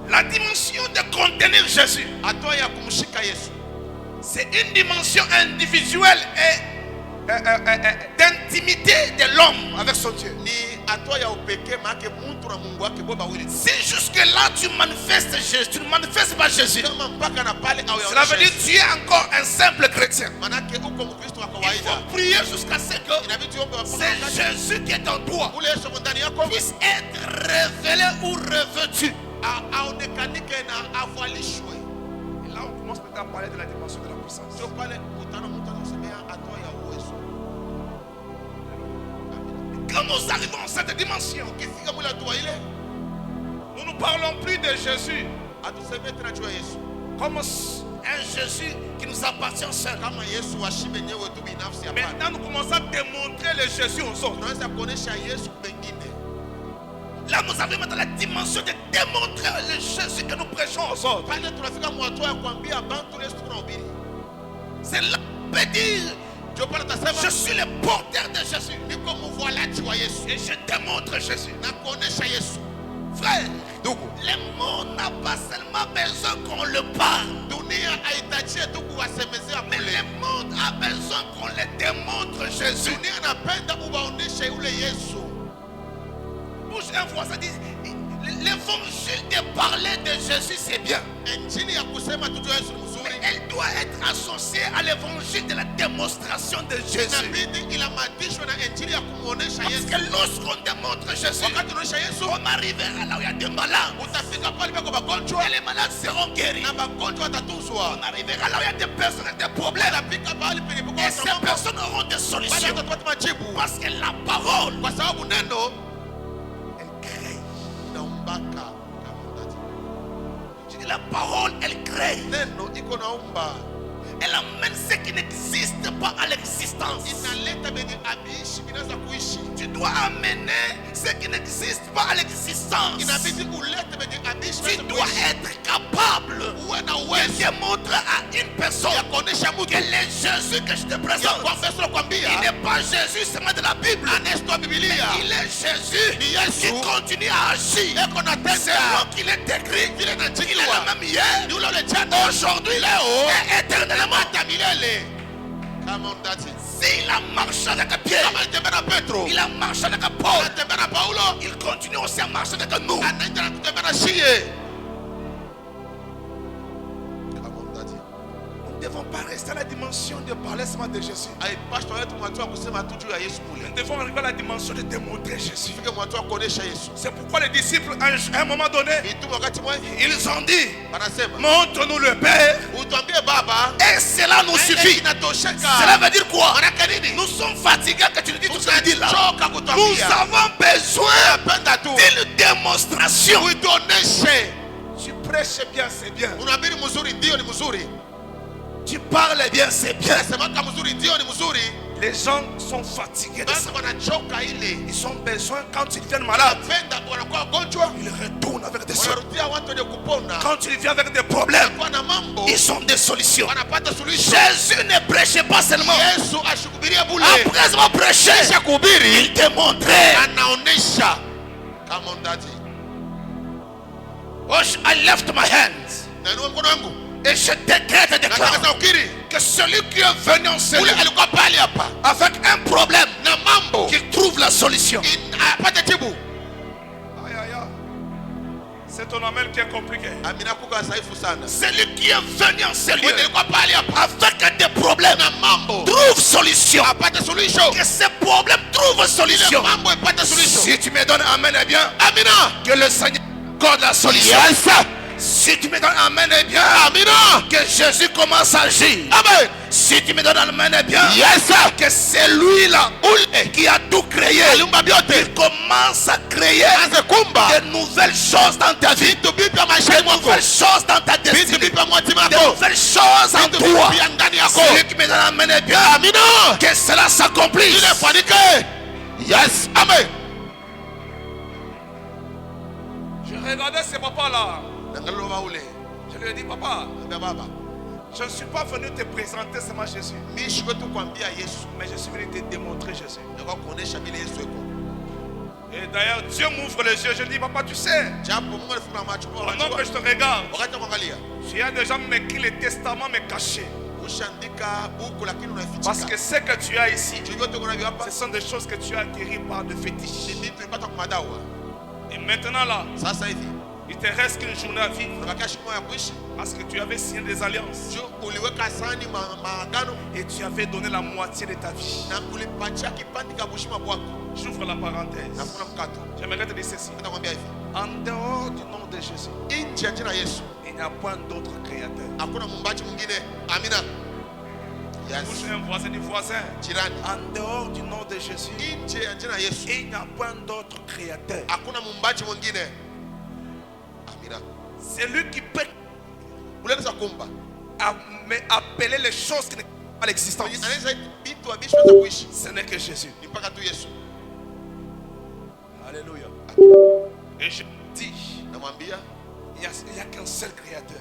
[SPEAKER 1] La dimension de contenir Jésus,
[SPEAKER 2] Hatua ya kumshika Yesu
[SPEAKER 1] c'est une dimension individuelle et d'intimité de l'homme avec son Dieu.
[SPEAKER 2] ni hatua ya upekee, maana mtu na Mungu wake boba wili.
[SPEAKER 1] Si jusque-là tu manifestes Jésus, tu ne manifestes pas Jésus,
[SPEAKER 2] Kama mpaka na pale au
[SPEAKER 1] cela veut dire que tu es encore un simple chrétien.
[SPEAKER 2] manake uko Mkristo wa
[SPEAKER 1] Il
[SPEAKER 2] kawaida.
[SPEAKER 1] faut prier jusqu'à ce que
[SPEAKER 2] Inabidi tuombe
[SPEAKER 1] c'est Jésus qui est en toi
[SPEAKER 2] ule Yesu ndani yako
[SPEAKER 1] puisse être révélé ou revêtu.
[SPEAKER 2] aonekanike na avalishwe.
[SPEAKER 1] Et là, on commence maintenant à parler de la dimension de la puissance.
[SPEAKER 2] Sio pale kutana mtu anasemea hatua ya uwezo.
[SPEAKER 1] Quand nous arrivons à cette dimension,
[SPEAKER 2] Ukifika mule hatua ile,
[SPEAKER 1] nous ne parlons plus de Jésus
[SPEAKER 2] atuseme tena juu ya Yesu
[SPEAKER 1] comme un Jésus qui nous appartient seul.
[SPEAKER 2] kama Yesu washibe nyewe tu binafsi. Hapana,
[SPEAKER 1] Maintenant, nous commençons à démontrer le Jésus aux autres.
[SPEAKER 2] tunaweza kuonesha Yesu pengine.
[SPEAKER 1] Là, nous arrivons dans la dimension de démontrer le Jésus que nous prêchons aux autres.
[SPEAKER 2] Pale tunafika mwatua ya kuambia bantu Yesu tunahubiri.
[SPEAKER 1] C'est là qu'on peut dire Je suis le porteur de Jésus.
[SPEAKER 2] Et
[SPEAKER 1] je te montre Jésus. Frère, le monde n'a pas seulement besoin qu'on le parle, mais le monde a besoin qu'on le démontre Jésus. Bouge un voisin dit, l'évangile de parler de Jésus c'est bien, mais elle doit être associée à l'évangile de la démonstration de Jésus. Parce que lorsqu'on démontre Jésus, on arrivera là où il y a des malades et les malades seront guéris. On arrivera là où il y a des personnes avec des problèmes et ces personnes auront des solutions. Parce que la parole, elle crée. Je dis la parole, elle crée. Elle amène ce qui n'existe pas à l'existence. Tu dois amener ce qui n'existe pas à l'existence. Tu dois être capable de démontrer à une personne que le Jésus que je te présente, il n'est pas Jésus seulement de la Bible, il est Jésus qui continue à agir. C'est moi qu'il est écrit. Il est le même hier, aujourd'hui et éternellement. S'il a marché avec Pierre, il a marché avec Paul, il continue aussi à marcher avec nous. Nous ne devons pas rester à la dimension de parler seulement de Jésus. Nous devons arriver à la dimension de démontrer Jésus. C'est pourquoi les disciples, à un moment donné, ils ont dit, montre-nous le Père et cela nous suffit. Cela veut dire quoi? Nous sommes fatigués que tu nous dis tout ce que tu dis là. Nous avons besoin d'une démonstration. Tu prêches bien, c'est bien. Tu parles bien, c'est bien. Les gens sont fatigués de ça. Ils ont besoin, quand ils viennent malades, ils retournent avec des solutions. Quand ils viennent avec des problèmes, ils ont des solutions. Jésus ne prêchait pas seulement. Après avoir prêché, il démontrait. I left my hands. Et je décrète et déclare que celui qui est venu en celui avec un problème, qu'il trouve la solution. C'est ton amen qui est compliqué. Celui qui est venu en celui avec des problèmes, trouve solution. Que ces problèmes trouvent solution. Si tu me donnes amen, eh bien, que le Seigneur accorde la solution. Si tu me donnes amen, eh bien, que Jésus commence à agir. Amen. Si tu me donnes amen, eh bien, que c'est lui là qui a tout créé. Il commence à créer de nouvelles choses dans ta vie, de nouvelles choses dans ta destinée, de nouvelles choses en toi. Celui qui me donne amen, eh bien, que cela s'accomplisse. Yes, amen. Je regardais ce papa là. Je lui ai dit, papa, je ne suis pas venu te présenter seulement Jésus, mais je suis venu te démontrer Jésus. Et d'ailleurs, Dieu m'ouvre les yeux. Je lui dis, papa, tu sais, pendant que je te regarde, tu as déjà écrit le testament, mais caché. Parce que ce que tu as ici, ce sont des choses que tu as acquises par de fétiches. Et maintenant là, il te reste qu'une journée à vivre. Parce que tu avais signé des alliances. Et tu avais donné la moitié de ta vie. J'ouvre la parenthèse. J'aimerais te dire ceci. En dehors du nom de Jésus, il n'y a point d'autre créateur. Bouge un voisin du voisin. En dehors du nom de Jésus, il n'y a point d'autre créateur. C'est lui qui peut appeler les choses qui ne sont pas à l'existence. Ce n'est que Jésus. Alléluia. Et je dis, il n'y a qu'un seul créateur.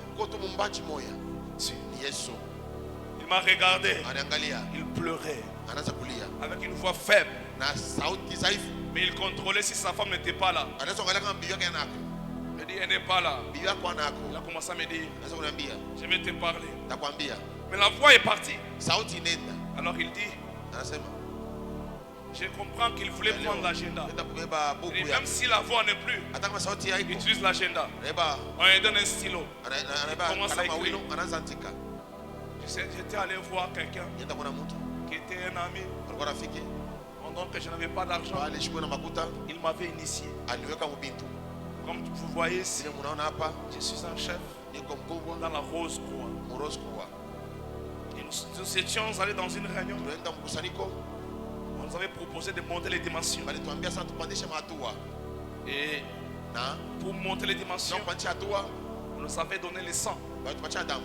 [SPEAKER 1] Il
[SPEAKER 3] Il m'a regardé.
[SPEAKER 2] aniangalia,
[SPEAKER 3] Il pleurait
[SPEAKER 2] anaanza kulia
[SPEAKER 3] avec une voix faible.
[SPEAKER 2] na sauti dhaifu.
[SPEAKER 3] Mais il contrôlait si sa femme n'était pas là.
[SPEAKER 2] Anaanza kuangalia kama bibi yake anako,
[SPEAKER 3] Il dit, elle n'est pas là.
[SPEAKER 2] bibi yako
[SPEAKER 3] Il a
[SPEAKER 2] anako,
[SPEAKER 3] commencé à me dire,
[SPEAKER 2] anaanza kuniambia,
[SPEAKER 3] je vais te parler.
[SPEAKER 2] nakwambia
[SPEAKER 3] Mais la voix est partie.
[SPEAKER 2] sauti inaenda,
[SPEAKER 3] Alors il dit,
[SPEAKER 2] anasema
[SPEAKER 3] je comprends qu'il voulait prendre l'agenda.
[SPEAKER 2] nenda kubeba
[SPEAKER 3] Il
[SPEAKER 2] buku
[SPEAKER 3] dit,
[SPEAKER 2] ya,
[SPEAKER 3] même si la voix n'est plus,
[SPEAKER 2] hata kama sauti
[SPEAKER 3] il
[SPEAKER 2] haiko,
[SPEAKER 3] utilise l'agenda.
[SPEAKER 2] anaiba
[SPEAKER 3] On lui donne un stylo.
[SPEAKER 2] anaiba
[SPEAKER 3] Commence à
[SPEAKER 2] kalamu
[SPEAKER 3] écrire.
[SPEAKER 2] mawilo, anaanza andika.
[SPEAKER 3] J'étais allé voir quelqu'un
[SPEAKER 2] Nienda kuna mtu
[SPEAKER 3] qui était un ami.
[SPEAKER 2] alikuwa rafiki,
[SPEAKER 3] Pendant que je n'avais pas d'argent,
[SPEAKER 2] pale shikwe na makuta,
[SPEAKER 3] il m'avait initié.
[SPEAKER 2] aliweka mbintu.
[SPEAKER 3] Comme vous voyez ici,
[SPEAKER 2] Sile munaona hapa,
[SPEAKER 3] je suis un chef
[SPEAKER 2] niko mkubwa,
[SPEAKER 3] dans la Rose Croix.
[SPEAKER 2] Morosi kuwa.
[SPEAKER 3] Et nous étions allés dans une réunion.
[SPEAKER 2] Tunaenda mkusanyiko,
[SPEAKER 3] On nous avait proposé de monter les dimensions.
[SPEAKER 2] walituambia sasa tupandishe mahatua.
[SPEAKER 3] Et
[SPEAKER 2] Na
[SPEAKER 3] pour monter les dimensions,
[SPEAKER 2] kupandisha hatua,
[SPEAKER 3] on nous avait donné le sang.
[SPEAKER 2] walitupatia damu.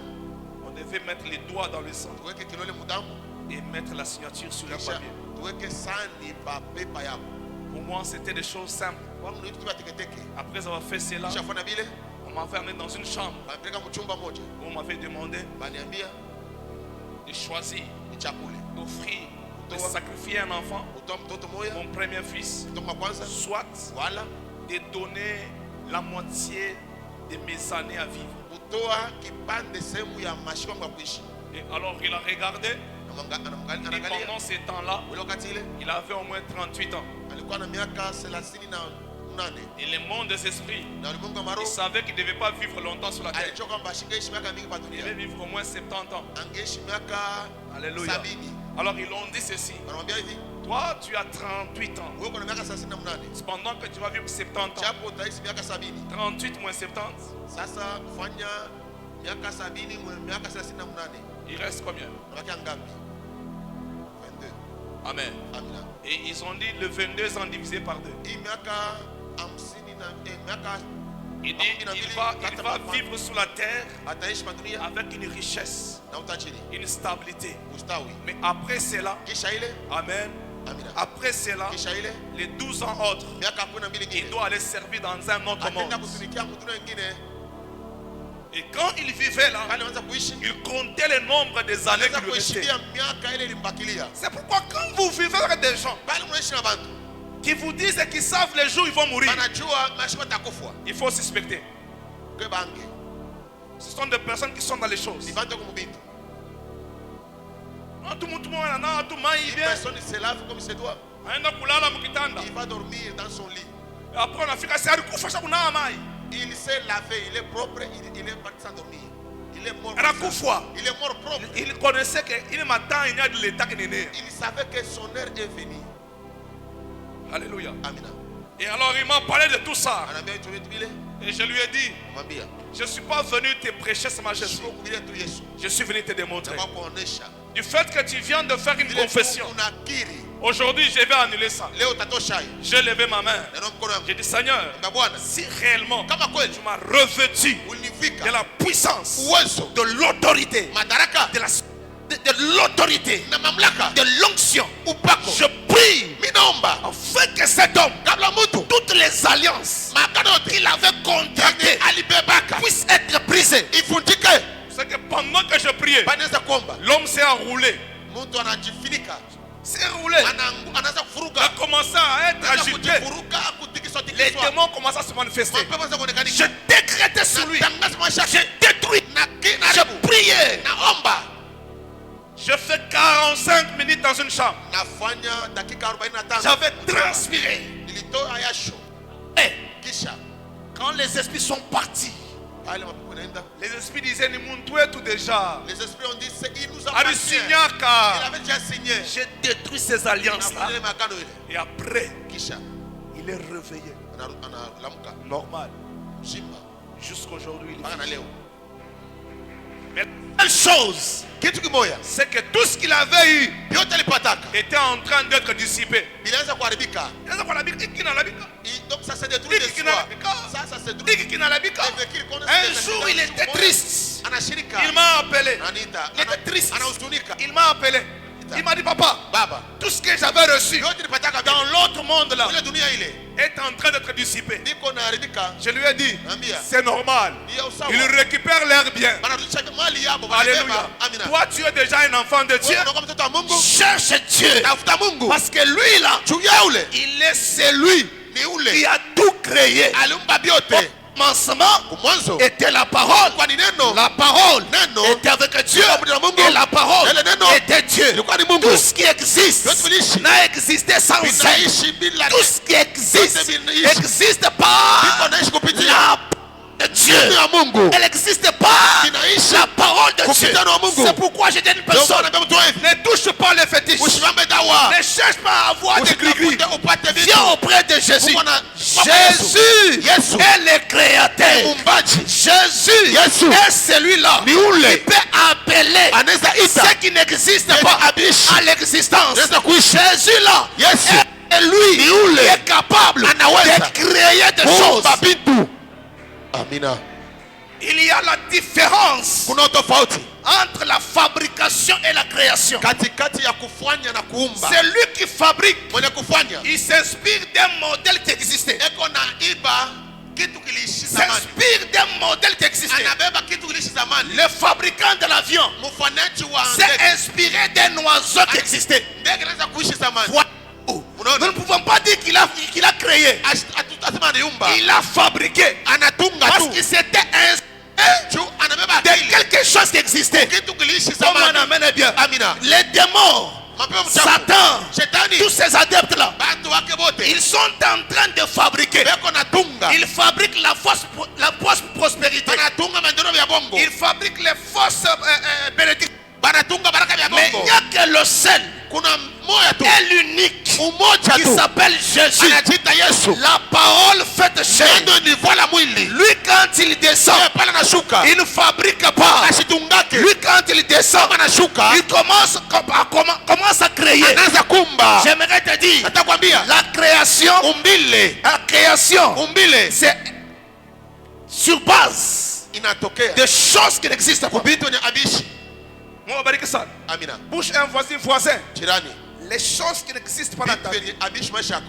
[SPEAKER 3] On devait mettre les doigts dans le sang
[SPEAKER 2] Tuweke kilole mudamu,
[SPEAKER 3] et mettre la signature sur le
[SPEAKER 2] kisha
[SPEAKER 3] papier.
[SPEAKER 2] tuweke sani pa pepa yako.
[SPEAKER 3] Pour moi, c'était des choses simples.
[SPEAKER 2] Wangu ni vitu vya teketeke.
[SPEAKER 3] Après avoir fait cela,
[SPEAKER 2] Kisha fanya vile,
[SPEAKER 3] on m'avait amené dans une chambre
[SPEAKER 2] banipeleka mchumba moja.
[SPEAKER 3] où on m'avait demandé
[SPEAKER 2] Baniambia
[SPEAKER 3] de choisir,
[SPEAKER 2] nichakule.
[SPEAKER 3] d'offrir, de sacrifier un enfant,
[SPEAKER 2] Utoa mtoto moja,
[SPEAKER 3] mon premier fils,
[SPEAKER 2] mtoto wa kwanza,
[SPEAKER 3] soit
[SPEAKER 2] wala
[SPEAKER 3] de donner la moitié de mes années à vivre.
[SPEAKER 2] kutoa kipande sehemu ya maisha yangu ya kuishi.
[SPEAKER 3] Et alors il a regardé,
[SPEAKER 2] Anamwangalia,
[SPEAKER 3] et
[SPEAKER 2] anaangalia.
[SPEAKER 3] pendant ces temps-là,
[SPEAKER 2] Ule wakati ile
[SPEAKER 3] il avait au moins 38 ans.
[SPEAKER 2] alikuwa na miaka 38
[SPEAKER 3] Et le monde des esprits,
[SPEAKER 2] na ulimwengu wa
[SPEAKER 3] il
[SPEAKER 2] maroho
[SPEAKER 3] savait qu'il ne devait pas vivre longtemps sur la terre.
[SPEAKER 2] alichoka kwamba ashingeishi miaka mingi pa
[SPEAKER 3] Il devait
[SPEAKER 2] dunia,
[SPEAKER 3] vivre au moins 70 ans.
[SPEAKER 2] angeishi miaka
[SPEAKER 3] Alléluia.
[SPEAKER 2] 70.
[SPEAKER 3] Alors ils l'ont dit ceci.
[SPEAKER 2] Wanamwambia hivi,
[SPEAKER 3] Toi, tu as 38 ans.
[SPEAKER 2] wewe uko na miaka 38,
[SPEAKER 3] Cependant que tu vas vivre 70 ans.
[SPEAKER 2] japo utaishi miaka 70.
[SPEAKER 3] 38 moins 70,
[SPEAKER 2] Sasa fanya miaka 70 mwe miaka 38,
[SPEAKER 3] il reste combien?
[SPEAKER 2] unabakia ngapi? 22.
[SPEAKER 3] Amen.
[SPEAKER 2] Amina.
[SPEAKER 3] Et ils ont dit le 22 ans divisé par 2.
[SPEAKER 2] Hii miaka 50 na miaka
[SPEAKER 3] Il dit il va vivre sur la terre
[SPEAKER 2] ataishi pa dunia
[SPEAKER 3] avec une richesse,
[SPEAKER 2] na utajiri,
[SPEAKER 3] une stabilité.
[SPEAKER 2] ustawi.
[SPEAKER 3] Mais après cela,
[SPEAKER 2] Kisha ile,
[SPEAKER 3] Amen.
[SPEAKER 2] amina.
[SPEAKER 3] Après cela,
[SPEAKER 2] Kisha ile
[SPEAKER 3] les 12 ans autres,
[SPEAKER 2] miaka 12
[SPEAKER 3] il
[SPEAKER 2] ingine
[SPEAKER 3] doit aller servir dans un autre
[SPEAKER 2] ataenda
[SPEAKER 3] monde.
[SPEAKER 2] kutumikia mtu mwingine.
[SPEAKER 3] Et quand il vivait là,
[SPEAKER 2] Kale anaanza kuishi,
[SPEAKER 3] il comptait le nombre des années
[SPEAKER 2] anaanza
[SPEAKER 3] qu'il lui restait.
[SPEAKER 2] kuheshimia miaka ile ilimbakilia.
[SPEAKER 3] C'est pourquoi quand vous vivez avec des gens
[SPEAKER 2] Bali mnaishi na bantu
[SPEAKER 3] qui vous disent et qui savent les jours où ils vont mourir,
[SPEAKER 2] banajua maisha watakufa.
[SPEAKER 3] il faut suspecter.
[SPEAKER 2] Ke bange
[SPEAKER 3] Ce sont des personnes qui sont dans les choses.
[SPEAKER 2] ni bantu kumubintu.
[SPEAKER 3] Tout le monde tout maï
[SPEAKER 2] Une
[SPEAKER 3] bien.
[SPEAKER 2] personne se lave comme il se doit.
[SPEAKER 3] Aenda kulala mukitanda.
[SPEAKER 2] Il va dormir dans son lit.
[SPEAKER 3] Après on a fika sari kufa kunawa mai.
[SPEAKER 2] Il s'est lavé, il est propre, il est parti s'endormir. Il est mort.
[SPEAKER 3] Anakufa.
[SPEAKER 2] Il est mort propre.
[SPEAKER 3] Il connaissait que il m'attend il y a de l'état qui n'est né.
[SPEAKER 2] Il savait que son heure est venue.
[SPEAKER 3] Alléluia.
[SPEAKER 2] Amina.
[SPEAKER 3] Et alors il m'a parlé de tout ça.
[SPEAKER 2] Anaambia tu vitu vile,
[SPEAKER 3] Et je lui ai dit,
[SPEAKER 2] mwambia.
[SPEAKER 3] je ne suis pas venu te prêcher ce majesté.
[SPEAKER 2] Sio kubiria tu Yesu.
[SPEAKER 3] Je suis venu te démontrer.
[SPEAKER 2] Kwa kuonesha.
[SPEAKER 3] Du fait que tu viens de faire une
[SPEAKER 2] Vile
[SPEAKER 3] confession.
[SPEAKER 2] tu unakiri.
[SPEAKER 3] Aujourd'hui je vais annuler ça.
[SPEAKER 2] Leo utatosha hii.
[SPEAKER 3] J'ai levé ma main.
[SPEAKER 2] Na mkono wangu.
[SPEAKER 3] J'ai dit Seigneur,
[SPEAKER 2] Na Bwana,
[SPEAKER 3] si réellement
[SPEAKER 2] kama kweli
[SPEAKER 3] tu m'as revêtu
[SPEAKER 2] ulinivika
[SPEAKER 3] de la puissance,
[SPEAKER 2] uwezo,
[SPEAKER 3] de l'autorité,
[SPEAKER 2] madaraka
[SPEAKER 3] de l'autorité,
[SPEAKER 2] na mamlaka,
[SPEAKER 3] de l'onction,
[SPEAKER 2] upako,
[SPEAKER 3] je prie
[SPEAKER 2] minaomba
[SPEAKER 3] afin que cet homme,
[SPEAKER 2] kabla mtu
[SPEAKER 3] toutes les alliances
[SPEAKER 2] maagano
[SPEAKER 3] qu'il avait contractées
[SPEAKER 2] alibebaka
[SPEAKER 3] puissent être brisées.
[SPEAKER 2] ifundike.
[SPEAKER 3] C'est que pendant que je priais,
[SPEAKER 2] Banaweza kuomba
[SPEAKER 3] l'homme s'est enroulé.
[SPEAKER 2] mtu anajifinika,
[SPEAKER 3] S'est roulé.
[SPEAKER 2] anaanza
[SPEAKER 3] A
[SPEAKER 2] kufuruka,
[SPEAKER 3] commencé à être
[SPEAKER 2] anaanza
[SPEAKER 3] agité.
[SPEAKER 2] kujifuruka, kutikiswa
[SPEAKER 3] Les
[SPEAKER 2] tikiswa,
[SPEAKER 3] démons commencent à se manifester.
[SPEAKER 2] mapepo za
[SPEAKER 3] Je
[SPEAKER 2] kuonekanika.
[SPEAKER 3] décrétais sur lui.
[SPEAKER 2] Natangaza maisha
[SPEAKER 3] Je
[SPEAKER 2] yake
[SPEAKER 3] détruis.
[SPEAKER 2] na
[SPEAKER 3] Je
[SPEAKER 2] kinaribu,
[SPEAKER 3] priais.
[SPEAKER 2] naomba,
[SPEAKER 3] Je fais 45 minutes dans une chambre.
[SPEAKER 2] nafanya dakika 45,
[SPEAKER 3] J'avais transpiré.
[SPEAKER 2] nilitoa yasho.
[SPEAKER 3] Et
[SPEAKER 2] Kisha
[SPEAKER 3] quand les esprits sont partis,
[SPEAKER 2] pale mapepo naenda,
[SPEAKER 3] les esprits disaient ni muntu tout déjà.
[SPEAKER 2] les esprits ont dit c'est il nous appartient. Il
[SPEAKER 3] Alisignaka.
[SPEAKER 2] avait déjà signé.
[SPEAKER 3] J'ai détruit ces alliances-là.
[SPEAKER 2] Nafanya ile maagano ile.
[SPEAKER 3] Et après,
[SPEAKER 2] Kisha
[SPEAKER 3] il est réveillé.
[SPEAKER 2] analamuka
[SPEAKER 3] Normal.
[SPEAKER 2] mzima
[SPEAKER 3] Jusqu'aujourd'hui, il
[SPEAKER 2] mpaka na
[SPEAKER 3] vit.
[SPEAKER 2] leo.
[SPEAKER 3] Mais la seule chose,
[SPEAKER 2] Kitu kimoja
[SPEAKER 3] c'est que tout ce qu'il avait eu
[SPEAKER 2] yote alipataka
[SPEAKER 3] était en train d'être dissipé.
[SPEAKER 2] ilianza kuharibika.
[SPEAKER 3] Sasa kwa nabika, hiki kinalabika.
[SPEAKER 2] Donc ça s'est détruit de
[SPEAKER 3] Hiki
[SPEAKER 2] soi.
[SPEAKER 3] kinalabika.
[SPEAKER 2] Ça s'est détruit.
[SPEAKER 3] Hiki kinalabika.
[SPEAKER 2] Un
[SPEAKER 3] Un jour, il était triste.
[SPEAKER 2] Anashirika.
[SPEAKER 3] Il m'a appelé.
[SPEAKER 2] Anita.
[SPEAKER 3] Il était triste.
[SPEAKER 2] Anahuzunika.
[SPEAKER 3] Il m'a appelé. Il m'a dit, papa,
[SPEAKER 2] Baba.
[SPEAKER 3] tout ce que j'avais reçu
[SPEAKER 2] Yote nilipataka
[SPEAKER 3] dans l'autre monde monde-là
[SPEAKER 1] ile dunia ile
[SPEAKER 3] est en train d'être dissipé.
[SPEAKER 1] iko naharibika,
[SPEAKER 3] Je lui ai dit,
[SPEAKER 1] ambia
[SPEAKER 3] c'est normal.
[SPEAKER 1] ni ya usawa.
[SPEAKER 3] Ils récupèrent leurs biens.
[SPEAKER 1] Wanarudisha mali yabo,
[SPEAKER 3] Alléluia.
[SPEAKER 1] wanabeba. Amina.
[SPEAKER 3] Toi, tu es déjà un enfant de Dieu.
[SPEAKER 1] Wewe unakuwa mtoto wa Mungu,
[SPEAKER 4] Cherche Dieu.
[SPEAKER 1] tafuta Mungu.
[SPEAKER 4] Parce que lui là,
[SPEAKER 1] Juu ya ule
[SPEAKER 4] il est celui
[SPEAKER 1] ni
[SPEAKER 4] qui
[SPEAKER 1] ule
[SPEAKER 4] a tout créé.
[SPEAKER 1] aliumba vyote.
[SPEAKER 4] Au commencement
[SPEAKER 1] Mwanzo
[SPEAKER 4] était la parole.
[SPEAKER 1] kwa ni neno,
[SPEAKER 4] La parole
[SPEAKER 1] neno
[SPEAKER 4] était avec Dieu.
[SPEAKER 1] ilikuwa na Mungu.
[SPEAKER 4] Et la parole
[SPEAKER 1] Ile neno
[SPEAKER 4] était Dieu.
[SPEAKER 1] ilikuwa ni Mungu.
[SPEAKER 4] Tout ce qui existe
[SPEAKER 1] Vyote viliishi.
[SPEAKER 4] n'a existé sans elle.
[SPEAKER 1] Vinaishi bila
[SPEAKER 4] Tout ce qui existe
[SPEAKER 1] Vyote vinaishi.
[SPEAKER 4] existe par
[SPEAKER 1] Viko naishi kupitia
[SPEAKER 4] la de Dieu.
[SPEAKER 1] neno ya Mungu.
[SPEAKER 4] Elle existe par
[SPEAKER 1] Vinaishi
[SPEAKER 4] la parole de Dieu.
[SPEAKER 1] kupitia neno la Mungu.
[SPEAKER 4] C'est pourquoi j'ai dit à une
[SPEAKER 1] Ndio
[SPEAKER 4] personne,
[SPEAKER 1] maana naambia mtu hivi,
[SPEAKER 3] Ne touche pas les fétiches.
[SPEAKER 1] usimame dawa.
[SPEAKER 3] Ne cherche pas à avoir des gris-gris.
[SPEAKER 1] Usitafute upate vitu.
[SPEAKER 4] viens auprès de Jésus.
[SPEAKER 1] Mungu ana-
[SPEAKER 4] Jésus
[SPEAKER 1] Yesu.
[SPEAKER 4] est le créateur.
[SPEAKER 1] Muumbaji.
[SPEAKER 4] Jésus
[SPEAKER 1] Yesu.
[SPEAKER 4] est celui-là
[SPEAKER 1] Ni ule.
[SPEAKER 4] qui peut appeler
[SPEAKER 1] Anaweza ita.
[SPEAKER 4] ce qui n'existe
[SPEAKER 1] Yeye
[SPEAKER 4] pas
[SPEAKER 1] abishi.
[SPEAKER 4] à l'existence.
[SPEAKER 1] Anaweza kuishi.
[SPEAKER 4] Jésus-là
[SPEAKER 1] Yesu.
[SPEAKER 4] est lui
[SPEAKER 1] Ni ule.
[SPEAKER 4] qui est capable
[SPEAKER 1] Anaweza.
[SPEAKER 4] de créer des choses.
[SPEAKER 1] Kuumba vitu. Amina.
[SPEAKER 4] Il y a la différence
[SPEAKER 1] Kuna tofauti
[SPEAKER 4] entre la fabrication et la création.
[SPEAKER 1] katikati ya kufanya na kuumba.
[SPEAKER 4] C'est lui qui fabrique.
[SPEAKER 1] Mwenye kufanya
[SPEAKER 4] Il s'inspire d'un modèle qui existait.
[SPEAKER 1] eko na iba kitu kiliishi zamani,
[SPEAKER 4] S'inspire d'un modèle qui existait.
[SPEAKER 1] anabeba kitu kiliishi zamani.
[SPEAKER 4] Le fabricant de l'avion
[SPEAKER 1] Mfanyaji wa
[SPEAKER 4] s'est
[SPEAKER 1] ndege,
[SPEAKER 4] inspiré d'un oiseau qui existait.
[SPEAKER 1] ndege inaweza kuishi zamani.
[SPEAKER 4] Voilà. Nous ne pouvons pas dire qu'il a créé.
[SPEAKER 1] Hatutasema aniumba,
[SPEAKER 4] Il a fabriqué.
[SPEAKER 1] anatunga
[SPEAKER 4] Parce
[SPEAKER 1] tu
[SPEAKER 4] qu'il s'était inspiré
[SPEAKER 1] juu anabeba
[SPEAKER 4] de
[SPEAKER 1] akili
[SPEAKER 4] quelque chose qui existait.
[SPEAKER 1] kitu kiliishi
[SPEAKER 4] Comme on
[SPEAKER 1] zamani.
[SPEAKER 4] amène bien.
[SPEAKER 1] Amina.
[SPEAKER 4] Les démons,
[SPEAKER 1] Mapepo mchafu,
[SPEAKER 4] Satan,
[SPEAKER 1] shetani,
[SPEAKER 4] tous ces adeptes-là,
[SPEAKER 1] bantu wake bote
[SPEAKER 4] ils sont en train de fabriquer.
[SPEAKER 1] beko natunga,
[SPEAKER 4] Ils fabriquent la fausse prospérité.
[SPEAKER 1] banatunga maendeleo ya bongo,
[SPEAKER 4] Ils fabriquent les fausses bénédictions.
[SPEAKER 1] banatunga baraka ya
[SPEAKER 4] Mais
[SPEAKER 1] bongo.
[SPEAKER 4] il n'y a que le seul
[SPEAKER 1] Kuna moya tu
[SPEAKER 4] et l'unique
[SPEAKER 1] umoja
[SPEAKER 4] qui
[SPEAKER 1] tu
[SPEAKER 4] s'appelle Jésus.
[SPEAKER 1] anajiita Yesu.
[SPEAKER 4] La parole faite chair.
[SPEAKER 1] Ndio ni vola mwili.
[SPEAKER 4] Lui, quand il descend,
[SPEAKER 1] Yeye pale anashuka,
[SPEAKER 4] il ne fabrique pas.
[SPEAKER 1] asitungake.
[SPEAKER 4] Lui, quand il descend,
[SPEAKER 1] Kama anashuka,
[SPEAKER 4] il commence à créer.
[SPEAKER 1] anaanza kumba.
[SPEAKER 4] J'aimerais te dire,
[SPEAKER 1] Natakwambia
[SPEAKER 4] la création,
[SPEAKER 1] umbile
[SPEAKER 4] c'est sur base
[SPEAKER 1] inatokea
[SPEAKER 4] de choses qui n'existent pas.
[SPEAKER 1] vitu ni abishi.
[SPEAKER 3] Mungu abariki sana.
[SPEAKER 1] Amina.
[SPEAKER 3] Bouge un voisin.
[SPEAKER 1] Jirani,
[SPEAKER 3] Les choses qui n'existent pas dans ta
[SPEAKER 1] vitu
[SPEAKER 3] vie
[SPEAKER 1] ni abishi maisha yako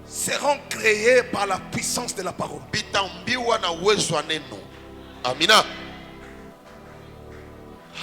[SPEAKER 3] seront créées par la puissance de la parole.
[SPEAKER 1] vitaumbiwa na uwezo wa neno. Amina.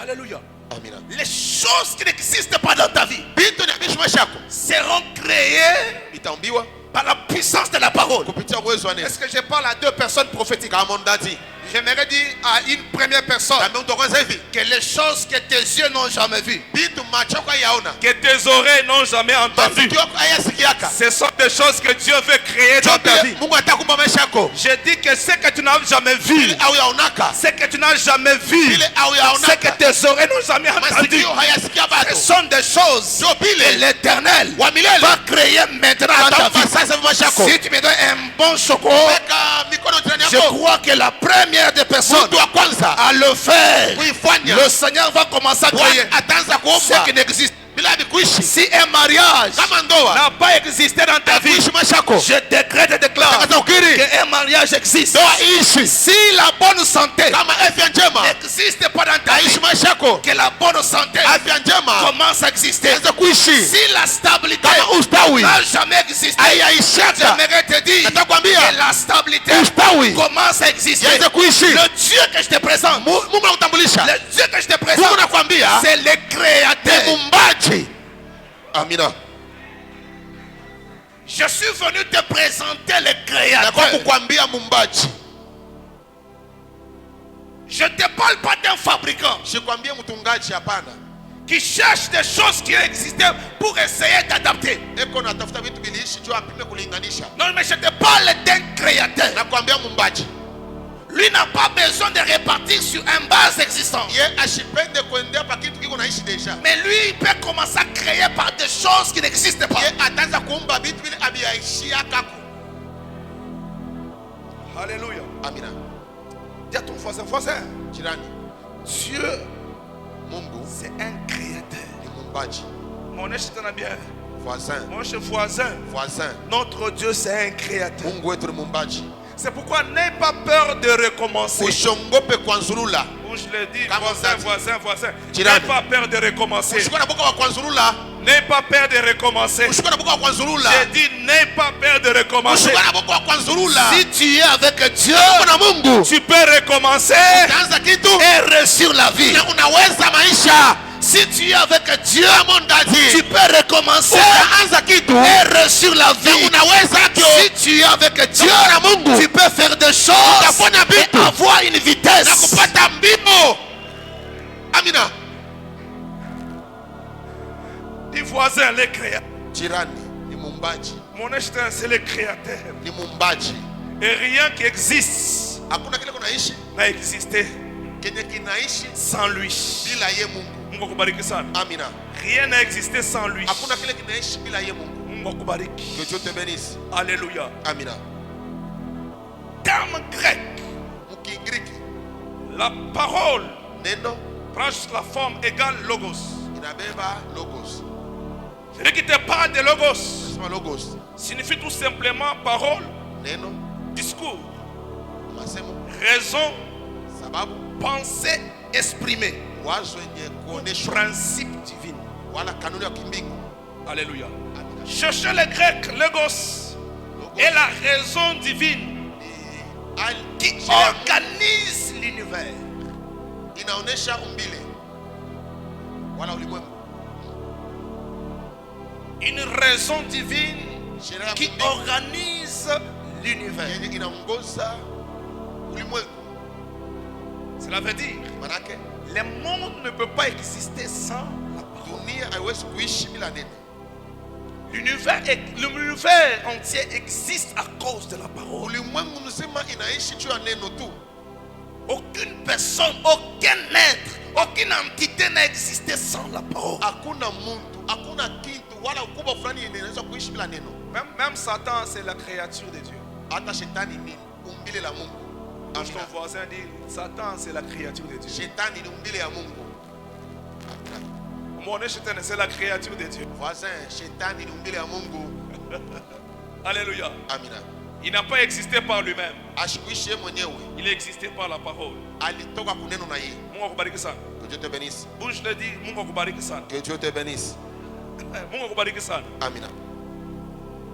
[SPEAKER 3] Alléluia.
[SPEAKER 1] Amina.
[SPEAKER 4] Les choses qui n'existent pas dans ta vie
[SPEAKER 1] Vitu ni abishi maisha yako
[SPEAKER 4] seront créées
[SPEAKER 1] vitaumbiwa
[SPEAKER 4] par la puissance de la parole.
[SPEAKER 1] kupitia uwezo wa neno.
[SPEAKER 3] Est-ce que je parle à deux personnes prophétiques?
[SPEAKER 1] Kama ndati
[SPEAKER 3] J'aimerais dire à une première personne
[SPEAKER 1] kama mtu kwanza hivi,
[SPEAKER 4] Que les choses que tes yeux n'ont jamais vues,
[SPEAKER 1] vitu macho yako hayaona,
[SPEAKER 3] que tes oreilles n'ont jamais entendu.
[SPEAKER 1] masikio yako hayasikiaka,
[SPEAKER 3] Ce sont des choses que Dieu veut créer dans ta vie.
[SPEAKER 1] Mungu anataka kumba maisha yako
[SPEAKER 3] Je dis que ce que tu n'as jamais vu,
[SPEAKER 1] ili au yaonaka,
[SPEAKER 3] ce que tu n'as jamais vu,
[SPEAKER 1] ile au
[SPEAKER 3] ce que
[SPEAKER 1] yaonaka,
[SPEAKER 3] tes oreilles n'ont jamais entendu,
[SPEAKER 1] masikio hayasikia
[SPEAKER 4] ce
[SPEAKER 1] bado.
[SPEAKER 4] sont des choses
[SPEAKER 1] Sio
[SPEAKER 4] que
[SPEAKER 1] vile
[SPEAKER 4] l'Éternel
[SPEAKER 1] wa milele
[SPEAKER 4] va créer maintenant dans ta
[SPEAKER 1] atampa
[SPEAKER 4] vie.
[SPEAKER 1] sasa hivi maisha yako.
[SPEAKER 4] Si tu me donnes un bon chocolat,
[SPEAKER 1] Weka mikono jirani
[SPEAKER 4] je
[SPEAKER 1] yako,
[SPEAKER 4] crois que la première des personnes
[SPEAKER 1] mtu wa kwanza
[SPEAKER 4] à le faire,
[SPEAKER 1] kuifanya
[SPEAKER 4] le Seigneur va commencer à créer
[SPEAKER 1] Bwana ataanza
[SPEAKER 4] ce
[SPEAKER 1] kuomba
[SPEAKER 4] qui n'existe pas.
[SPEAKER 1] bila kuishi.
[SPEAKER 4] Si un mariage
[SPEAKER 1] Kama ndoa
[SPEAKER 3] n'a pas existé dans ta vie,
[SPEAKER 1] kuishi maisha yako,
[SPEAKER 4] je décrète et déclare
[SPEAKER 1] tangaza ukiri
[SPEAKER 4] qu'un mariage existe.
[SPEAKER 1] ndoa iishi.
[SPEAKER 4] Si la bonne santé
[SPEAKER 1] Kama afya njema
[SPEAKER 4] n'existe pas dans ta vie,
[SPEAKER 1] aishi maisha yako,
[SPEAKER 4] que la bonne santé
[SPEAKER 1] afya njema
[SPEAKER 4] commence à exister.
[SPEAKER 1] anza kuishi.
[SPEAKER 4] Si la stabilité
[SPEAKER 1] Kama ustawi
[SPEAKER 4] n'a jamais existé,
[SPEAKER 1] haiyaishaka,
[SPEAKER 4] j'aimerais te dire
[SPEAKER 1] natakwambia
[SPEAKER 4] que la stabilité
[SPEAKER 1] ustawi
[SPEAKER 4] commence à exister.
[SPEAKER 1] yaanza kuishi.
[SPEAKER 4] Le Dieu que je te présente,
[SPEAKER 1] Mungu anakutambulisha,
[SPEAKER 4] le Dieu que je te
[SPEAKER 1] Mungu
[SPEAKER 4] présente,
[SPEAKER 1] anakuambia
[SPEAKER 4] c'est le
[SPEAKER 1] ni
[SPEAKER 4] créateur.
[SPEAKER 1] muumbaji. Amina.
[SPEAKER 4] Je suis venu te présenter le
[SPEAKER 1] Na kwa
[SPEAKER 4] créateur.
[SPEAKER 1] kukwambia muumbaji,
[SPEAKER 4] Je ne te parle pas d'un fabricant
[SPEAKER 1] sikwambie mtungaji, hapana.
[SPEAKER 4] qui cherche des choses qui existent pour essayer d'adapter.
[SPEAKER 1] Eko natafuta vitu viliishi juu apime kulinganisha.
[SPEAKER 4] Non, mais je te parle d'un créateur.
[SPEAKER 1] Nakwambia muumbaji,
[SPEAKER 4] Lui n'a pas besoin de répartir sur une base existante.
[SPEAKER 1] ye ashipende kuendea pa kitu kiko naishi deja.
[SPEAKER 4] Mais lui, il peut commencer à créer par des choses qui n'existent pas.
[SPEAKER 1] Ye ataanza kuumba vitu vile abiyaishia kako.
[SPEAKER 3] alléluia.
[SPEAKER 1] Amina.
[SPEAKER 3] Dis à ton voisin,
[SPEAKER 1] Jirani,
[SPEAKER 3] Dieu,
[SPEAKER 1] Mungu
[SPEAKER 3] c'est un créateur.
[SPEAKER 1] ni muumbaji.
[SPEAKER 3] Mon cher bien,
[SPEAKER 1] Voisin,
[SPEAKER 3] mon cher voisin,
[SPEAKER 1] voisin,
[SPEAKER 3] notre Dieu c'est un créateur.
[SPEAKER 1] Mungu wetu ni muumbaji.
[SPEAKER 3] C'est pourquoi n'aie pas peur de recommencer.
[SPEAKER 1] Usiongope kwanzulula.
[SPEAKER 3] Où je le dis,
[SPEAKER 1] Comme
[SPEAKER 3] voisin,
[SPEAKER 1] on dit.
[SPEAKER 3] voisin, voisin. N'aie
[SPEAKER 1] Jirani.
[SPEAKER 3] pas peur de recommencer.
[SPEAKER 1] Usikuwa na boka wa kwanzulula.
[SPEAKER 3] N'aie pas peur de recommencer.
[SPEAKER 1] Ushuka na buko kwa nzurula.
[SPEAKER 3] J'ai dit, n'aie pas peur de recommencer.
[SPEAKER 1] Ushuka na buko kwa nzurula.
[SPEAKER 4] Si tu es avec Dieu,
[SPEAKER 1] Kuna Mungu.
[SPEAKER 3] Tu peux recommencer
[SPEAKER 1] Utaanza kitu
[SPEAKER 4] et réussir la vie.
[SPEAKER 1] na unaweza maisha.
[SPEAKER 4] Si tu es avec Dieu,
[SPEAKER 1] Mondazi.
[SPEAKER 4] tu peux recommencer
[SPEAKER 1] Utaanza kitu
[SPEAKER 4] et réussir la
[SPEAKER 1] na
[SPEAKER 4] vie.
[SPEAKER 1] unaweza kyo.
[SPEAKER 4] Si tu es avec Dieu,
[SPEAKER 1] na Mungu.
[SPEAKER 4] tu peux faire des choses
[SPEAKER 1] Utafanya
[SPEAKER 4] et
[SPEAKER 1] vitu
[SPEAKER 4] avoir une
[SPEAKER 1] na
[SPEAKER 4] vitesse.
[SPEAKER 1] kupata mbimo. Amina.
[SPEAKER 3] Dis voisin, les créateurs.
[SPEAKER 2] Jirani ni mumbaji,
[SPEAKER 3] Mon acheteur, c'est le créateur.
[SPEAKER 2] ni mumbaji.
[SPEAKER 3] Et rien qui existe
[SPEAKER 2] Hakuna kile kunaishi
[SPEAKER 3] n'a existé
[SPEAKER 2] kenye kinaishi
[SPEAKER 3] sans lui.
[SPEAKER 2] bila ye Mungu.
[SPEAKER 3] Mungu akubariki sana.
[SPEAKER 2] Amina.
[SPEAKER 3] Rien n'a existé sans lui.
[SPEAKER 2] Hakuna kile kinaishi bila ye Mungu.
[SPEAKER 3] Mungu akubariki.
[SPEAKER 2] Que Dieu te bénisse.
[SPEAKER 3] Alléluia.
[SPEAKER 2] Amina.
[SPEAKER 3] Terme grec.
[SPEAKER 2] Mukigiriki
[SPEAKER 3] La parole
[SPEAKER 2] neno
[SPEAKER 3] prend la forme égale logos.
[SPEAKER 2] inabeba logos.
[SPEAKER 3] Celui qui te parle de logos
[SPEAKER 2] Sema logos.
[SPEAKER 3] signifie tout simplement parole,
[SPEAKER 2] Neno,
[SPEAKER 3] discours,
[SPEAKER 2] masemo,
[SPEAKER 3] raison,
[SPEAKER 2] sababu,
[SPEAKER 3] pensée exprimée,
[SPEAKER 2] wazo yenye kuoneshwa
[SPEAKER 3] principe divin.
[SPEAKER 2] wala kanuni ya kimbingu.
[SPEAKER 3] Alléluia.
[SPEAKER 2] Amina.
[SPEAKER 3] Cherchez le grec logos
[SPEAKER 2] Logos
[SPEAKER 3] et la raison divine
[SPEAKER 2] ni
[SPEAKER 3] qui
[SPEAKER 2] al-
[SPEAKER 3] organise l'univers.
[SPEAKER 2] inaonesha umbile wala ulimwengu.
[SPEAKER 3] Une raison divine
[SPEAKER 2] Sheria ya
[SPEAKER 3] qui
[SPEAKER 2] kimbingu
[SPEAKER 3] organise l'univers.
[SPEAKER 2] yenye inaongoza ulimwengu.
[SPEAKER 3] Cela veut dire
[SPEAKER 2] Manake
[SPEAKER 3] le monde ne peut pas exister sans la parole.
[SPEAKER 2] dunia haiwezi kuishi bila neno.
[SPEAKER 3] L'univers entier existe à cause de la parole.
[SPEAKER 2] Ulimwengu mzima inaishi juu ya neno tu.
[SPEAKER 3] Aucune personne, aucun être, aucune entité n'a existé sans la parole.
[SPEAKER 2] Hakuna muntu, hakuna kitu wala ukubwa fulani yenye inaweza kuishi bila neno.
[SPEAKER 3] Même Satan, c'est la créature de Dieu.
[SPEAKER 2] Hata shetani ni umbile la Mungu.
[SPEAKER 3] Quand ton
[SPEAKER 2] Amina.
[SPEAKER 3] voisin dit Satan, c'est la créature de Dieu.
[SPEAKER 2] Shetani ni umbile ya Mungu.
[SPEAKER 3] Mon Satan, c'est la créature de Dieu.
[SPEAKER 2] Voisin, shetani ni umbile ya Mungu.
[SPEAKER 3] Alléluia.
[SPEAKER 2] Amina.
[SPEAKER 3] Il n'a pas existé par lui-même.
[SPEAKER 2] Ashikuishi yeye mwenyewe.
[SPEAKER 3] Il existait par la parole.
[SPEAKER 2] Alitoka kuneno na yeye.
[SPEAKER 3] Mungu akubariki sana.
[SPEAKER 2] Que Dieu te bénisse.
[SPEAKER 3] Bouge le dit, Mungu akubariki sana.
[SPEAKER 2] Que Dieu te bénisse.
[SPEAKER 3] Mungu akubariki sana.
[SPEAKER 2] Amina.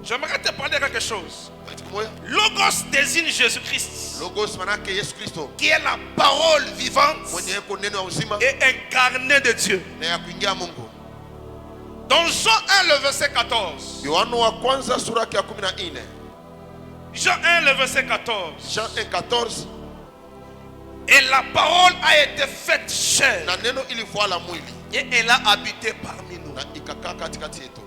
[SPEAKER 3] J'aimerais te parler de quelque chose.
[SPEAKER 2] Kitu kimoja.
[SPEAKER 3] Logos désigne Jésus-Christ,
[SPEAKER 2] Logos manake Yesu Kristo.
[SPEAKER 3] qui est la parole vivante
[SPEAKER 2] Mwenye yuko neno ya uzima
[SPEAKER 3] et incarnée de Dieu.
[SPEAKER 2] na ya kuingia Mungu.
[SPEAKER 3] Dans Jean 1, le verset 14.
[SPEAKER 2] Yohana wa kwanza sura yake ya 14.
[SPEAKER 3] Jean 1, le verset 14.
[SPEAKER 2] Jean 1:14.
[SPEAKER 3] Et la parole a été faite chair
[SPEAKER 2] Na neno ilivua la mwili
[SPEAKER 3] et elle a habité parmi nous.
[SPEAKER 2] na ikakaa katikati yetu.